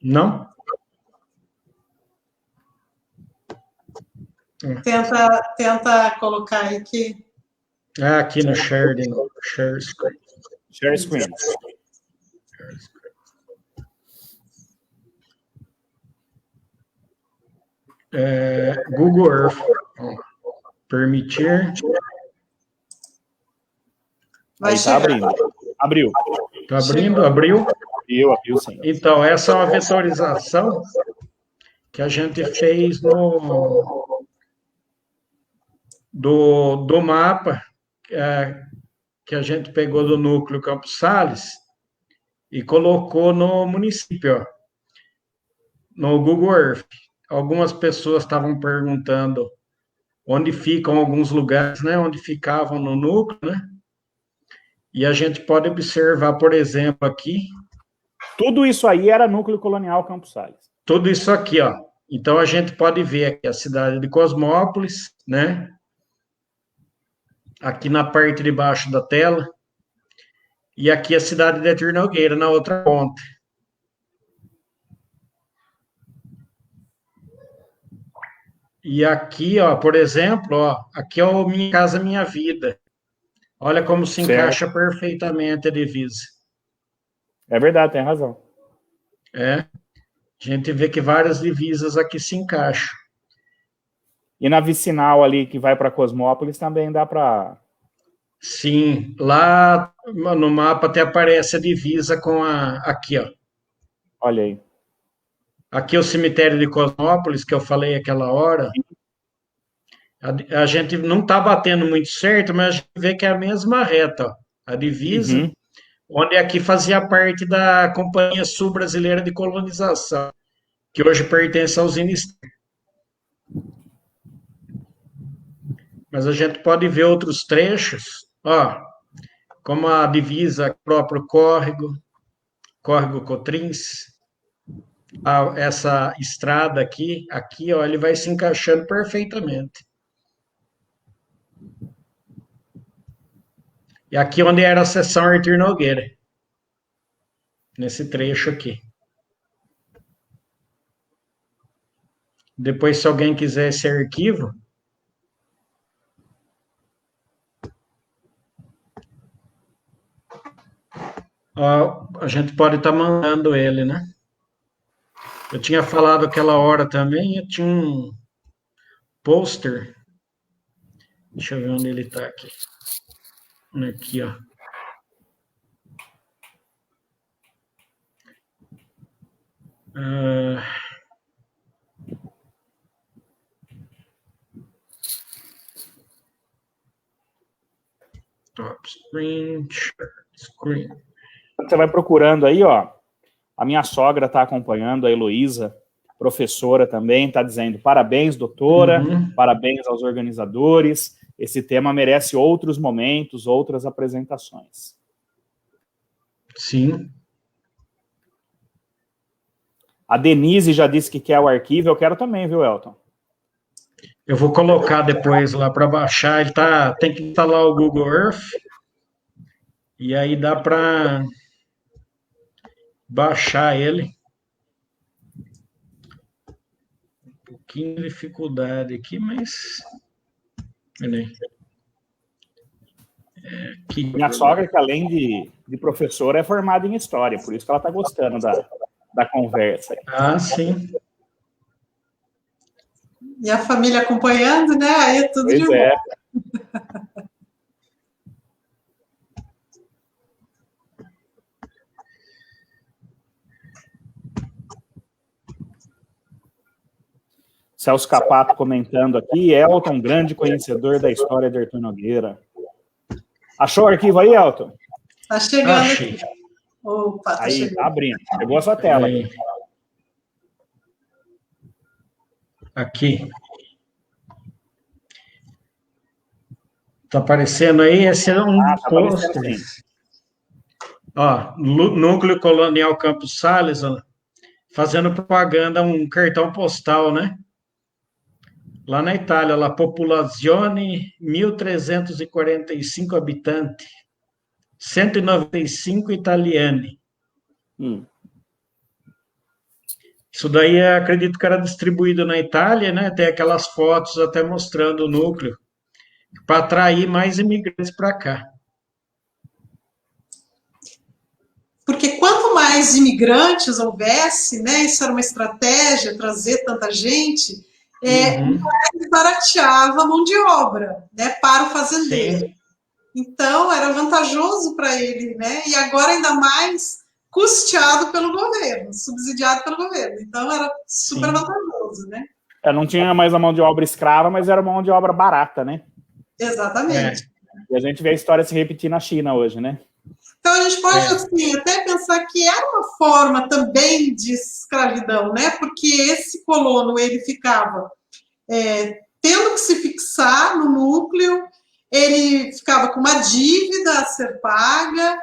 Não? Tenta colocar aí que... Aqui no share de novo. Share screen. Share screen. Google Earth. Permitir. Aí está abrindo. Abriu. Está abrindo? Abriu? Abriu sim. Então, essa é uma vetorização que a gente fez do mapa que a gente pegou do núcleo Campos Sales e colocou no município, ó, no Google Earth. Algumas pessoas estavam perguntando onde ficam alguns lugares, né, onde ficavam no núcleo, né? E a gente pode observar, por exemplo, aqui... Tudo isso aí era núcleo colonial Campos Sales. Tudo isso aqui, ó. Então, a gente pode ver aqui a cidade de Cosmópolis, né? Aqui na parte de baixo da tela. E aqui a cidade de Arthur Nogueira, na outra ponta. E aqui, ó, por exemplo, ó, aqui é o Minha Casa Minha Vida. Olha como se Certo. encaixa perfeitamente a divisa. É verdade, tem razão. A gente vê que várias divisas aqui se encaixam. E na vicinal ali, que vai para Cosmópolis, também dá para... Sim, lá no mapa até aparece a divisa com aqui, ó. Olha aí. Aqui é o cemitério de Cosmópolis, que eu falei aquela hora. A gente não está batendo muito certo, mas a gente vê que é a mesma reta, ó. A divisa, Uhum. onde aqui fazia parte da Companhia Sul Brasileira de Colonização, que hoje pertence aos Ministérios. Mas a gente pode ver outros trechos, ó, como a divisa próprio Córrego Cotrins, essa estrada aqui, ó, ele vai se encaixando perfeitamente. E aqui onde era a seção Arthur Nogueira, nesse trecho aqui. Depois, se alguém quiser esse arquivo, ó, a gente pode estar mandando ele, né? Eu tinha falado aquela hora também, eu tinha um pôster. Deixa eu ver onde ele está aqui. Aqui, ó. Top screen. Você vai procurando aí, ó. A minha sogra está acompanhando, a Heloísa, professora também, está dizendo parabéns, doutora, parabéns aos organizadores. Esse tema merece outros momentos, outras apresentações. Sim. A Denise já disse que quer o arquivo, eu quero também, viu, Elton? Eu vou colocar depois lá para baixar. Ele tem que instalar o Google Earth. E aí dá para baixar ele. Um pouquinho de dificuldade aqui, mas... Minha sogra, que além de professora, é formada em História, por isso que ela está gostando da conversa. Ah, sim. E a família acompanhando, né? Aí é tudo de bom. Celso Capato comentando aqui, Elton, grande conhecedor da história de Arthur Nogueira. Achou o arquivo aí, Elton? Tá chegando. Achei. Opa, tá aí, chegando. tá abrindo. Pegou a sua tela. Aqui. Tá aparecendo aí? Esse é um tá pôster. Ó, Núcleo Colonial Campos Sales, ó, fazendo propaganda, um cartão postal, né? Lá na Itália, La Popolazione, 1.345 habitantes, 195 italiani. Isso daí, acredito que era distribuído na Itália, né? Tem aquelas fotos até mostrando o núcleo, para atrair mais imigrantes para cá. Porque quanto mais imigrantes houvesse, né? Isso era uma estratégia, trazer tanta gente, mais barateava a mão de obra, né? Para o fazendeiro. Sim. Então, era vantajoso para ele, né? E agora ainda mais custeado pelo governo, subsidiado pelo governo. Então, era super vantajoso, né? Não tinha mais a mão de obra escrava, mas era mão de obra barata, né? Exatamente. E a gente vê a história se repetir na China hoje, né? Então, a gente pode assim, até pensar que era uma forma também de escravidão, né? Porque esse colono, ele ficava tendo que se fixar no núcleo, ele ficava com uma dívida a ser paga,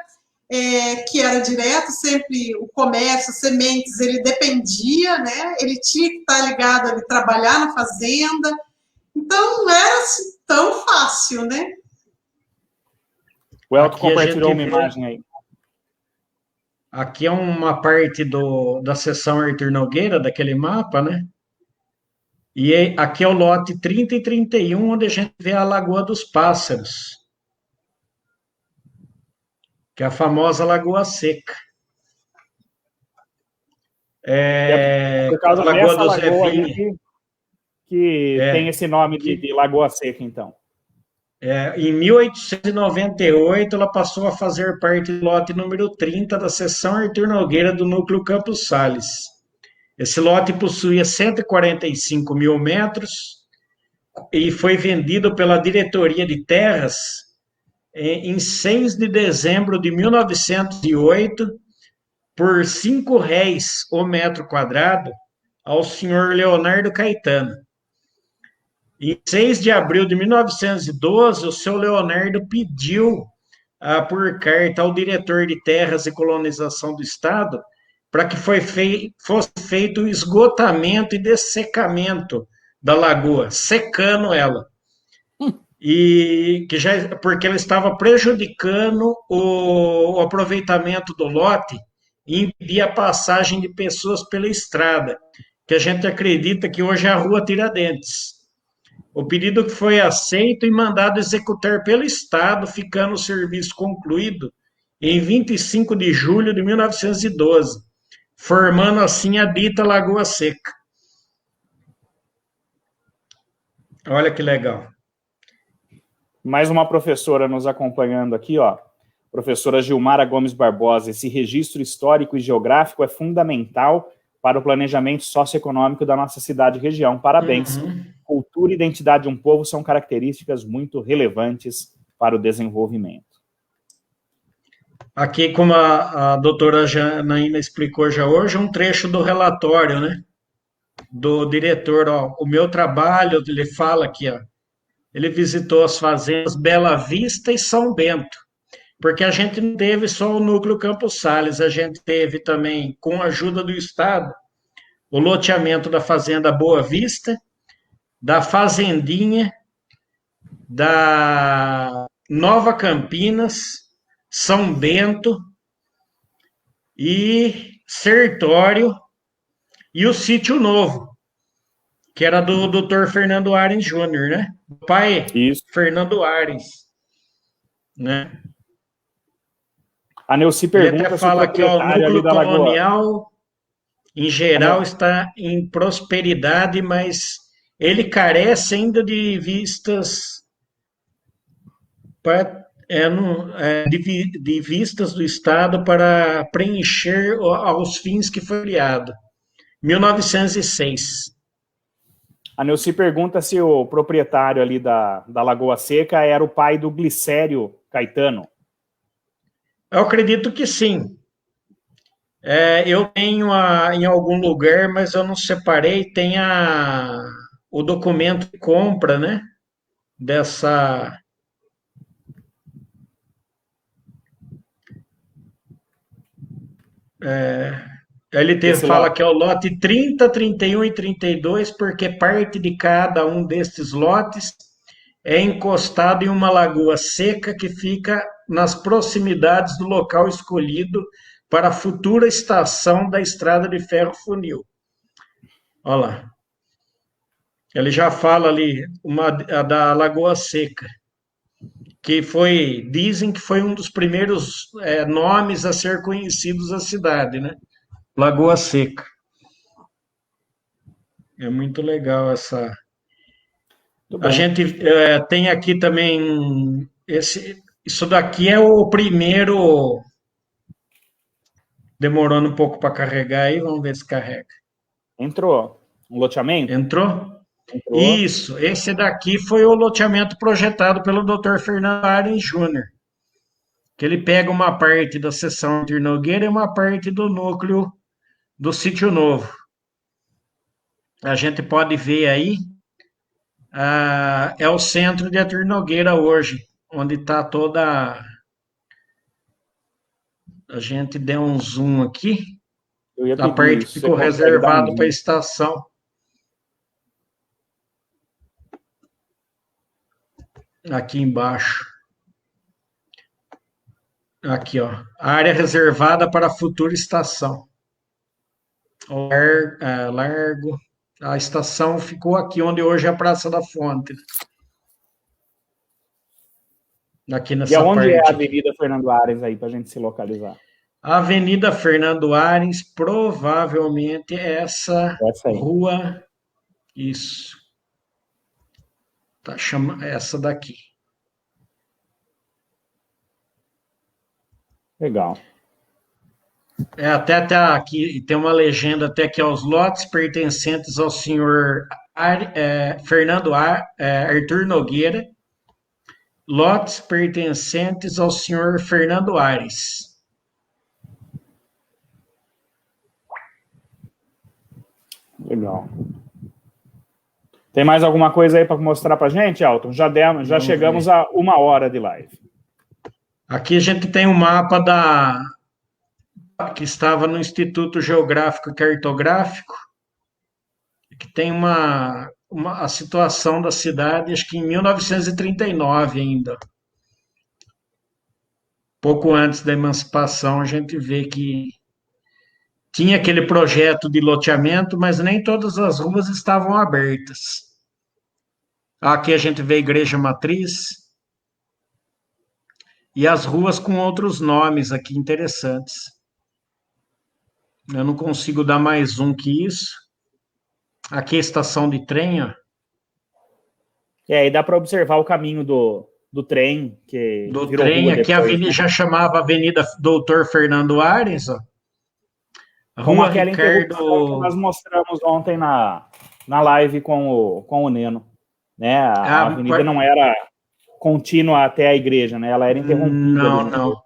que era direto, sempre o comércio, sementes, ele dependia, né? Ele tinha que estar ligado ali, trabalhar na fazenda. Então, não era assim, tão fácil, né? O Elton compartilhou uma imagem aí. Aqui é uma parte da seção Arthur Nogueira, daquele mapa, né? E aqui é o lote 30 e 31, onde a gente vê a Lagoa dos Pássaros. que é a famosa Lagoa Seca. Por causa a Lagoa dessa do Zé lagoa Vinha. aí que tem esse nome de Lagoa Seca, então. Em 1898, ela passou a fazer parte do lote número 30 da seção Artur Nogueira do núcleo Campos Sales. Esse lote possuía 145 mil metros e foi vendido pela Diretoria de Terras em 6 de dezembro de 1908 por R$ 5,00 o metro quadrado ao senhor Leonardo Caetano. Em 6 de abril de 1912, o seu Leonardo pediu por carta ao diretor de Terras e Colonização do Estado para que fosse feito o esgotamento e dessecamento da lagoa, secando ela. Porque ela estava prejudicando o aproveitamento do lote e impedia a passagem de pessoas pela estrada, que a gente acredita que hoje é a Rua Tiradentes. O pedido foi aceito e mandado executar pelo Estado, ficando o serviço concluído em 25 de julho de 1912, formando assim a dita Lagoa Seca. Olha que legal. Mais uma professora nos acompanhando aqui, ó. Professora Gilmara Gomes Barbosa. Esse registro histórico e geográfico é fundamental para o planejamento socioeconômico da nossa cidade e região. Parabéns. Cultura e identidade de um povo são características muito relevantes para o desenvolvimento. Aqui, como a doutora Janaína explicou já hoje, um trecho do relatório, né, do diretor. Ó, o meu trabalho, ele fala aqui, ó, ele visitou as fazendas Bela Vista e São Bento, porque a gente não teve só o núcleo Campos Sales, a gente teve também, com a ajuda do Estado, o loteamento da fazenda Boa Vista, da Fazendinha, da Nova Campinas, São Bento e Sertório e o Sítio Novo, que era do Dr. Fernando Arens Júnior, né? O pai, Isso. Fernando Arens, né? A Neuci pergunta Ele até se o fala que o proprietário ali núcleo da Lagoa... colonial, em geral, está em prosperidade, mas ele carece ainda de vistas de vistas do Estado para preencher aos fins que foi criado. 1906. A Neuci pergunta se o proprietário ali da Lagoa Seca era o pai do Glicério Caetano. Eu acredito que sim. Eu tenho em algum lugar, mas eu não separei, tem o documento de compra, né? Dessa... Ele fala que é o lote 30, 31 e 32, porque parte de cada um destes lotes é encostado em uma lagoa seca que fica nas proximidades do local escolhido para a futura estação da estrada de ferro funil. Olha lá. Ele já fala ali a da Lagoa Seca, que dizem que foi um dos primeiros nomes a ser conhecidos da cidade, né? Lagoa Seca. É muito legal essa... A gente tem aqui também... Isso daqui é o primeiro... Demorando um pouco para carregar aí, vamos ver se carrega. Entrou. Um loteamento? Entrou? Entrou. Isso, esse daqui foi o loteamento projetado pelo Dr. Fernando Arens Júnior, que ele pega uma parte da seção Artur Nogueira e uma parte do núcleo do Sítio Novo. A gente pode ver aí, é o centro de Artur Nogueira hoje, onde está toda... A gente deu um zoom aqui, a parte que ficou reservada para a estação. Aqui embaixo. Aqui, ó. A área reservada para a futura estação. Largo. A estação ficou aqui, onde hoje é a Praça da Fonte. aqui E nessa aonde é a parte. Avenida Fernando Ares aí, para a gente se localizar? A Avenida Fernando Ares, provavelmente é essa Essa aí. rua, isso, tá chama essa daqui. Legal. Até aqui, tem uma legenda até que aos lotes pertencentes ao senhor Arthur Nogueira, lotes pertencentes ao senhor Fernando Ares. Legal. Tem mais alguma coisa aí para mostrar para gente, Alton? Já Vamos chegamos ver. a 1 hora de live. Aqui a gente tem um mapa que estava no Instituto Geográfico e Cartográfico, que tem a situação da cidade, acho que em 1939 ainda. Pouco antes da emancipação, a gente vê que tinha aquele projeto de loteamento, mas nem todas as ruas estavam abertas. Aqui a gente vê a Igreja Matriz e as ruas com outros nomes aqui interessantes. Eu não consigo dar mais um que isso. Aqui é a estação de trem, ó. E aí dá para observar o caminho do trem, que Do virou trem, rua aqui a depois, avenida né? já chamava Avenida Doutor Fernando Ares, ó. Como Rua aquela interrupção que Ricardo. nós mostramos ontem na live com o Neno. Né? A avenida não era contínua até a igreja, né? Ela era interrompida ali no meio. Não.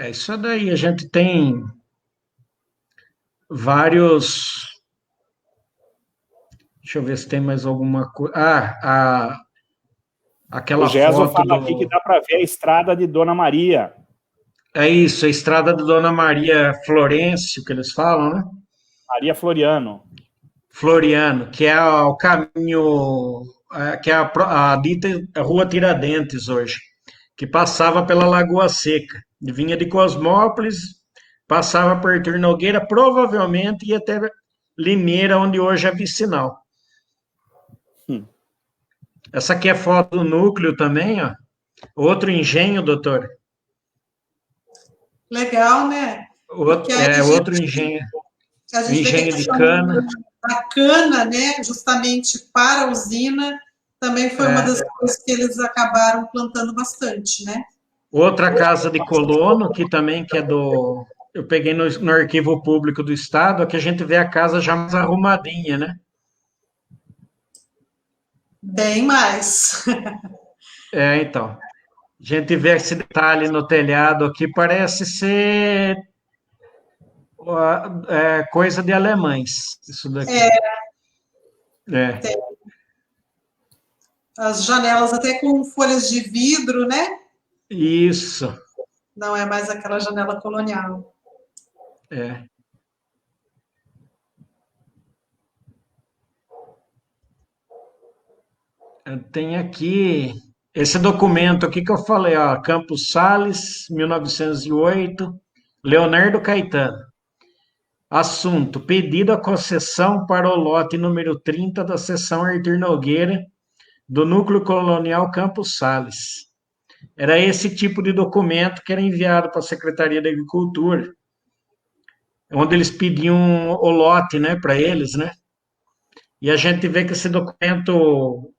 Isso daí. A gente tem vários. Deixa eu ver se tem mais alguma coisa. Aquela O Gesso foto fala aqui que dá para ver a estrada de Dona Maria. É isso, a estrada de Dona Maria Florencio, que eles falam, né? Maria Floriano. Floriano, que é o caminho, que é a dita Rua Tiradentes hoje, que passava pela Lagoa Seca. Vinha de Cosmópolis, passava por Arthur Nogueira, provavelmente ia até Limeira, onde hoje é Vicinal. Essa aqui é foto do núcleo também, ó. Outro engenho, doutor. Legal, né? Outro engenho. A gente vê que Engenho de cana. A cana, né, justamente para a usina, também foi uma das coisas que eles acabaram plantando bastante, né? Outra casa de colono, que também que é do... Eu peguei no arquivo público do Estado, aqui a gente vê a casa já mais arrumadinha, né? Bem mais. Então. A gente vê esse detalhe no telhado aqui, parece ser coisa de alemães, isso daqui. Tem as janelas até com folhas de vidro, né? Isso. Não é mais aquela janela colonial. Tem aqui esse documento aqui que eu falei, ó, Campos Sales, 1908, Leonardo Caetano. Assunto: pedido a concessão para o lote número 30 da seção Arthur Nogueira, do Núcleo Colonial Campos Sales. Era esse tipo de documento que era enviado para a Secretaria da Agricultura, onde eles pediam o lote, né, para eles, né? E a gente vê que esse documento,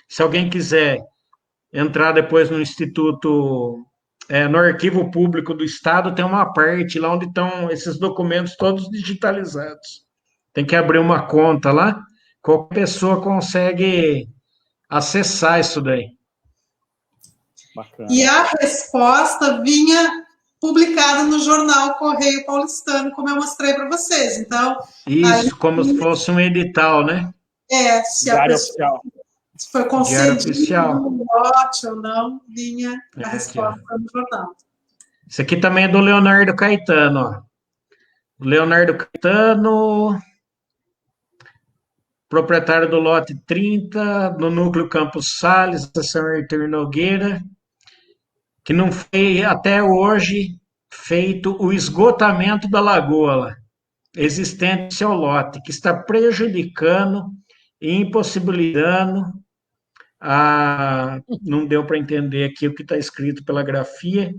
se alguém quiser entrar depois no Instituto, no Arquivo Público do Estado, tem uma parte lá onde estão esses documentos todos digitalizados. Tem que abrir uma conta lá, qualquer pessoa consegue acessar isso daí. Bacana. E a resposta vinha publicada no jornal Correio Paulistano, como eu mostrei para vocês. Então, isso, como se fosse um edital, né? Se a pessoa foi concedido um lote ou não, vinha a resposta no jornal. Isso aqui também é do Leonardo Caetano, ó. Leonardo Caetano, proprietário do lote 30, no Núcleo Campos Sales, seção Arthur Nogueira, que não foi, até hoje, feito o esgotamento da lagoa lá, existente no seu lote, que está prejudicando e impossibilitando não deu para entender aqui o que está escrito pela grafia,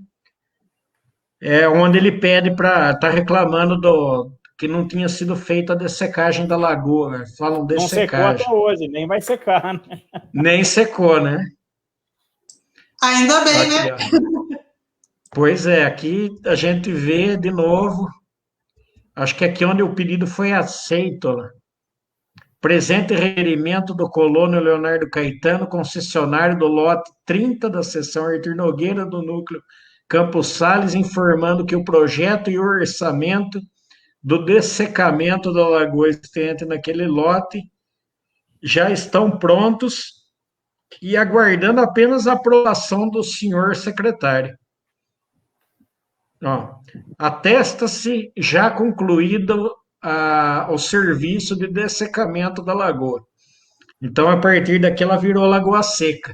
onde ele pede está reclamando que não tinha sido feita a dessecagem da lagoa, falam dessecagem. Não secou até hoje, nem vai secar, né? Nem secou, né? Ainda bem, aqui, né? Ó. Pois é, aqui a gente vê de novo, acho que aqui onde o pedido foi aceito, ó. Presente requerimento do colono Leonardo Caetano, concessionário do lote 30 da seção Artur Nogueira do núcleo Campos Sales, informando que o projeto e o orçamento do dessecamento da lagoa existente naquele lote já estão prontos e aguardando apenas a aprovação do senhor secretário. Atesta-se já concluído o serviço de dessecamento da lagoa. Então, a partir daqui, ela virou Lagoa Seca.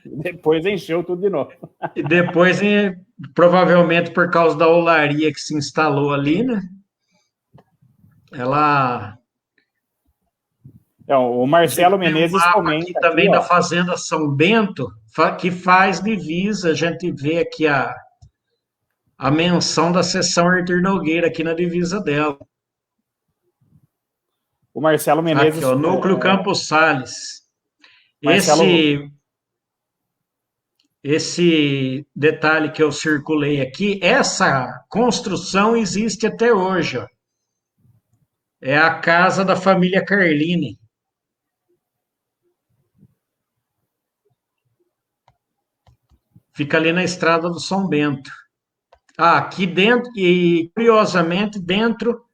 Depois encheu tudo de novo. E depois, provavelmente por causa da olaria que se instalou ali, né? Ela... O Marcelo Menezes comenta aqui também da Fazenda São Bento, que faz divisa, a gente vê aqui a menção da seção Artur Nogueira aqui na divisa dela. O Marcelo Menezes... Aqui, ó, Núcleo Campos Sales. Marcelo... Esse detalhe que eu circulei aqui, essa construção existe até hoje, ó. É a casa da família Carlini. Fica ali na estrada do São Bento. Aqui dentro, e curiosamente, dentro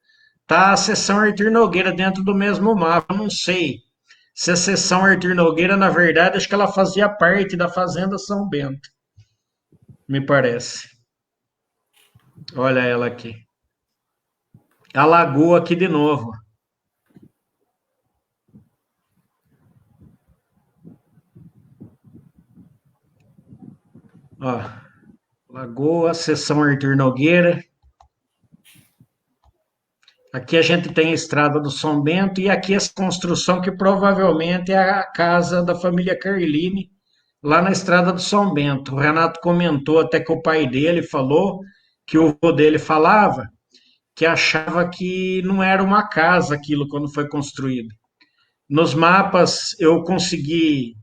está a seção Artur Nogueira, dentro do mesmo mapa. Eu não sei se a seção Artur Nogueira, na verdade, acho que ela fazia parte da Fazenda São Bento. Me parece. Olha ela aqui. A lagoa aqui de novo. Ó, Lagoa, seção Artur Nogueira. Aqui a gente tem a estrada do São Bento e aqui essa construção que provavelmente é a casa da família Carlini, lá na estrada do São Bento. O Renato comentou até que o pai dele falou, que o avô dele falava, que achava que não era uma casa aquilo quando foi construído. Nos mapas eu consegui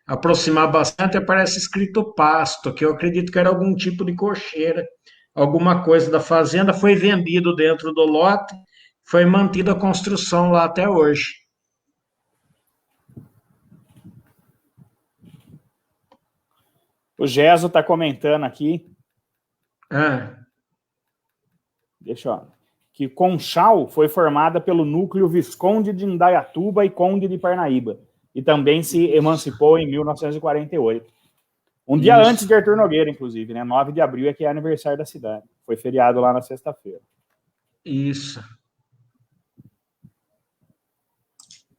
aproximar bastante, aparece escrito pasto, que eu acredito que era algum tipo de cocheira, alguma coisa da fazenda, foi vendido dentro do lote, foi mantida a construção lá até hoje. O Geso está comentando aqui. Deixa eu... Que Conchal foi formada pelo núcleo Visconde de Indaiatuba e Conde de Parnaíba, e também se emancipou em 1948. Um dia antes de Artur Nogueira, inclusive, né? 9 de abril é que é aniversário da cidade. Foi feriado lá na sexta-feira. Isso.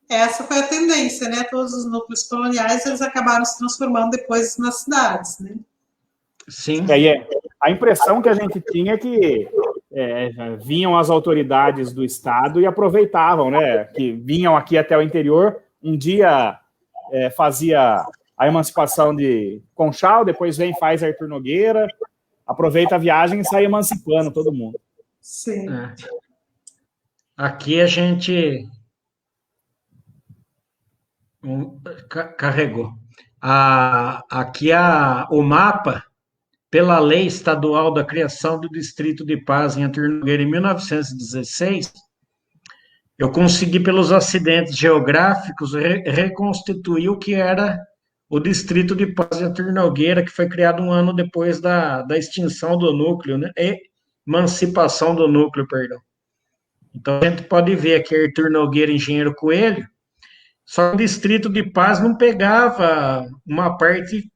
Essa foi a tendência, né? Todos os núcleos coloniais, eles acabaram se transformando depois nas cidades, né? Sim. A impressão que a gente tinha é que vinham as autoridades do Estado e aproveitavam, né? Que vinham aqui até o interior, um dia fazia a emancipação de Conchal, depois faz Artur Nogueira, aproveita a viagem e sai emancipando todo mundo. Sim. Aqui a gente carregou. Aqui o mapa, pela lei estadual da criação do Distrito de Paz em Artur Nogueira em 1916, eu consegui, pelos acidentes geográficos, reconstituir o que era o Distrito de Paz de Artur Nogueira, que foi criado um ano depois da extinção do núcleo, né? Emancipação do núcleo, perdão. Então, a gente pode ver aqui Artur Nogueira, Engenheiro Coelho, só que o Distrito de Paz não pegava uma parte,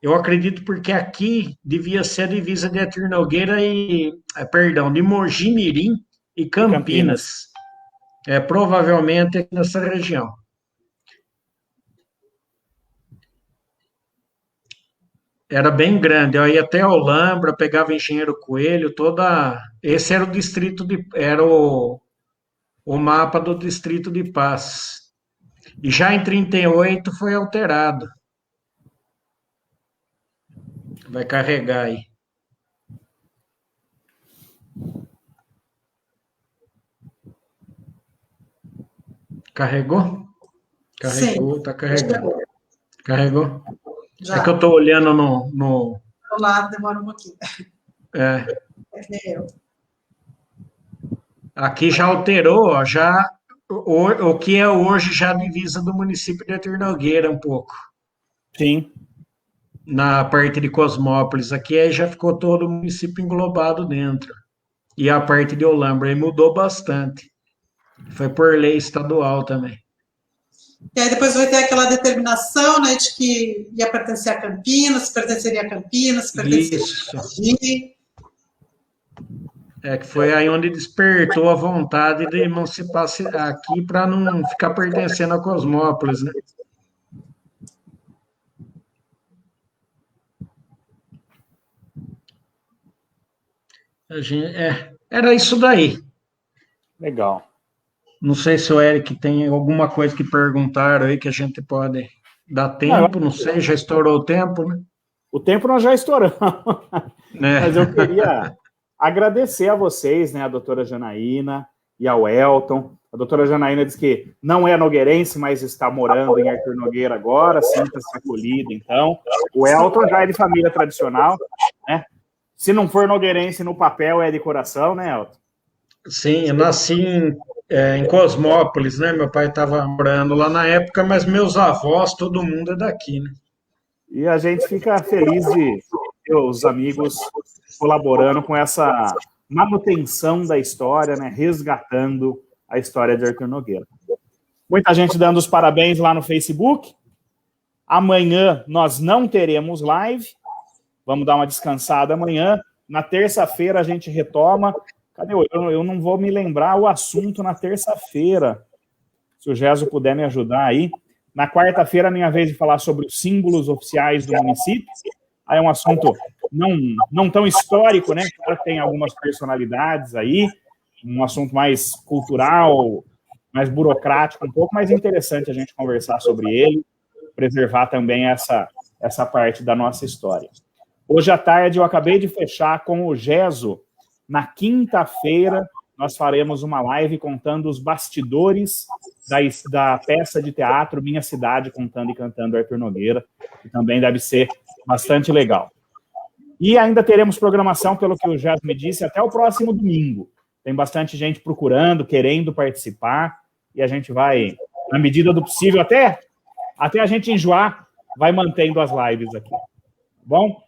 eu acredito, porque aqui devia ser a divisa de Artur Nogueira de Mogi Mirim e Campinas. Provavelmente aqui nessa região. Era bem grande. Eu ia até Olambra, pegava Engenheiro Coelho, toda. Esse era o distrito de. Era o mapa do distrito de Paz. E já em 38 foi alterado. Vai carregar aí. Carregou? Carregou, Sim. tá carregando. Carregou? Já. É que eu tô olhando no... Do lado, demora um pouquinho. É, Eu. aqui já alterou, ó, já o que é hoje já a divisa do município de Artur Nogueira um pouco, Sim. na parte de Cosmópolis. Aqui aí já ficou todo o município englobado dentro. E a parte de Olambra aí mudou bastante. Foi por lei estadual também. E aí depois vai ter aquela determinação, né, de que ia pertencer a Campinas, pertenceria a Campinas, pertenceria Isso. a Mogi. É que foi aí onde despertou a vontade de emancipar-se aqui para não ficar pertencendo a Cosmópolis, né? Era isso daí. Legal. Não sei se o Eric tem alguma coisa que perguntaram aí que a gente pode dar tempo, não sei, já estourou o tempo, né? O tempo nós já estouramos. Mas eu queria agradecer a vocês, né, a doutora Janaína e ao Elton. A doutora Janaína diz que não é nogueirense, mas está morando em Artur Nogueira agora, sinta-se acolhido, então. O Elton já é de família tradicional, né? Se não for nogueirense no papel, é de coração, né, Elton? Sim, eu nasci em Cosmópolis, né? Meu pai estava morando lá na época, mas meus avós, todo mundo é daqui, né? E a gente fica feliz de ter os amigos colaborando com essa manutenção da história, né? Resgatando a história de Artur Nogueira. Muita gente dando os parabéns lá no Facebook. Amanhã nós não teremos live. Vamos dar uma descansada amanhã. Na terça-feira a gente retoma. Cadê eu não vou me lembrar o assunto na terça-feira. Se o Geso puder me ajudar aí. Na quarta-feira, minha vez de falar sobre os símbolos oficiais do município. Aí é um assunto não tão histórico, né? Claro que tem algumas personalidades aí. Um assunto mais cultural, mais burocrático, um pouco mais interessante a gente conversar sobre ele, preservar também essa parte da nossa história. Hoje à tarde eu acabei de fechar com o Geso. Na quinta-feira nós faremos uma live contando os bastidores da peça de teatro Minha Cidade, contando e cantando Artur Nogueira, que também deve ser bastante legal. E ainda teremos programação, pelo que o Geso me disse, até o próximo domingo. Tem bastante gente procurando, querendo participar, e a gente vai, na medida do possível, até a gente enjoar, vai mantendo as lives aqui. Bom?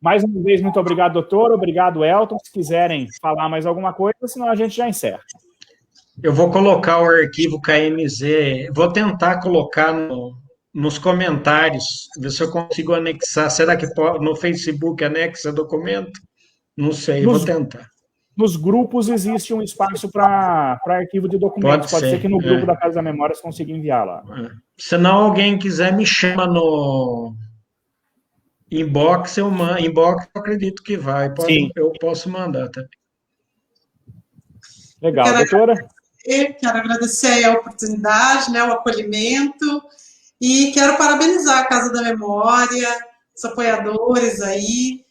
Mais uma vez, muito obrigado, doutor. Obrigado, Elton. Se quiserem falar mais alguma coisa, senão a gente já encerra. Eu vou colocar o arquivo KMZ, vou tentar colocar nos comentários, ver se eu consigo anexar. Será que no Facebook anexa documento? Não sei, vou tentar. Nos grupos existe um espaço para arquivo de documentos. Pode ser que no grupo da Casa da Memória você consiga enviar lá. Se não alguém quiser, me chama no inbox, inbox eu acredito que vai. Eu posso mandar, tá? Legal, doutora. Quero agradecer a oportunidade, né, o acolhimento, e quero parabenizar a Casa da Memória, os apoiadores aí,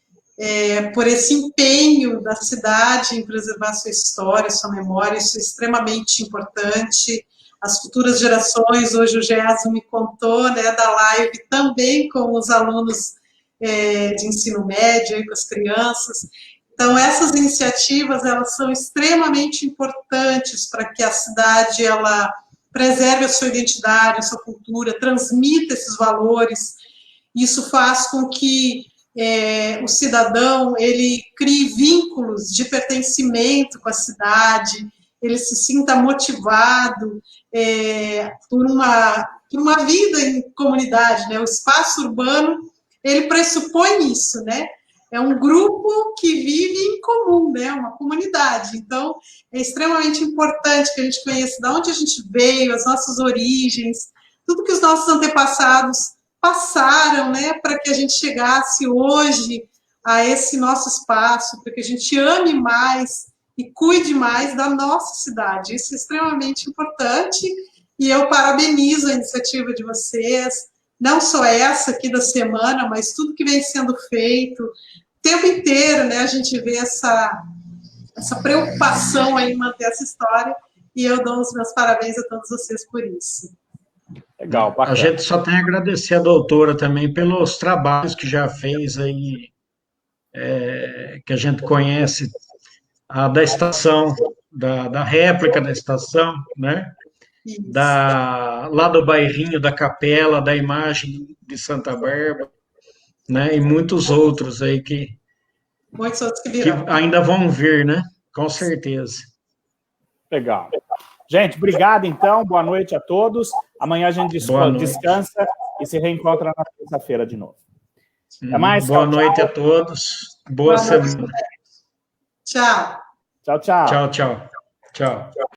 por esse empenho da cidade em preservar sua história, sua memória. Isso é extremamente importante. As futuras gerações, hoje o Geso me contou, né, da live também com os alunos de ensino médio, aí, com as crianças. Então, essas iniciativas, elas são extremamente importantes para que a cidade, ela preserve a sua identidade, a sua cultura, transmita esses valores. Isso faz com que o cidadão, ele crie vínculos de pertencimento com a cidade, ele se sinta motivado por uma vida em comunidade, né? O espaço urbano, ele pressupõe isso, né? É um grupo que vive em comum, né? Uma comunidade. Então, é extremamente importante que a gente conheça de onde a gente veio, as nossas origens, tudo que os nossos antepassados passaram, né, para que a gente chegasse hoje a esse nosso espaço, para que a gente ame mais e cuide mais da nossa cidade. Isso é extremamente importante e eu parabenizo a iniciativa de vocês, não só essa aqui da semana, mas tudo que vem sendo feito, o tempo inteiro, né, a gente vê essa preocupação em manter essa história, e eu dou os meus parabéns a todos vocês por isso. Legal, bacana. A gente só tem a agradecer a doutora também pelos trabalhos que já fez aí, que a gente conhece, a da estação, da réplica da estação, né? Lá do bairrinho da Capela, da imagem de Santa Bárbara, né? E muitos outros aí que ainda vão vir, né? Com certeza. Legal. Gente, obrigado então, boa noite a todos. Amanhã a gente descansa e se reencontra na terça-feira de novo. Até mais. Boa noite a todos. Boa semana. Tchau. Tchau, tchau. Tchau, tchau. Tchau.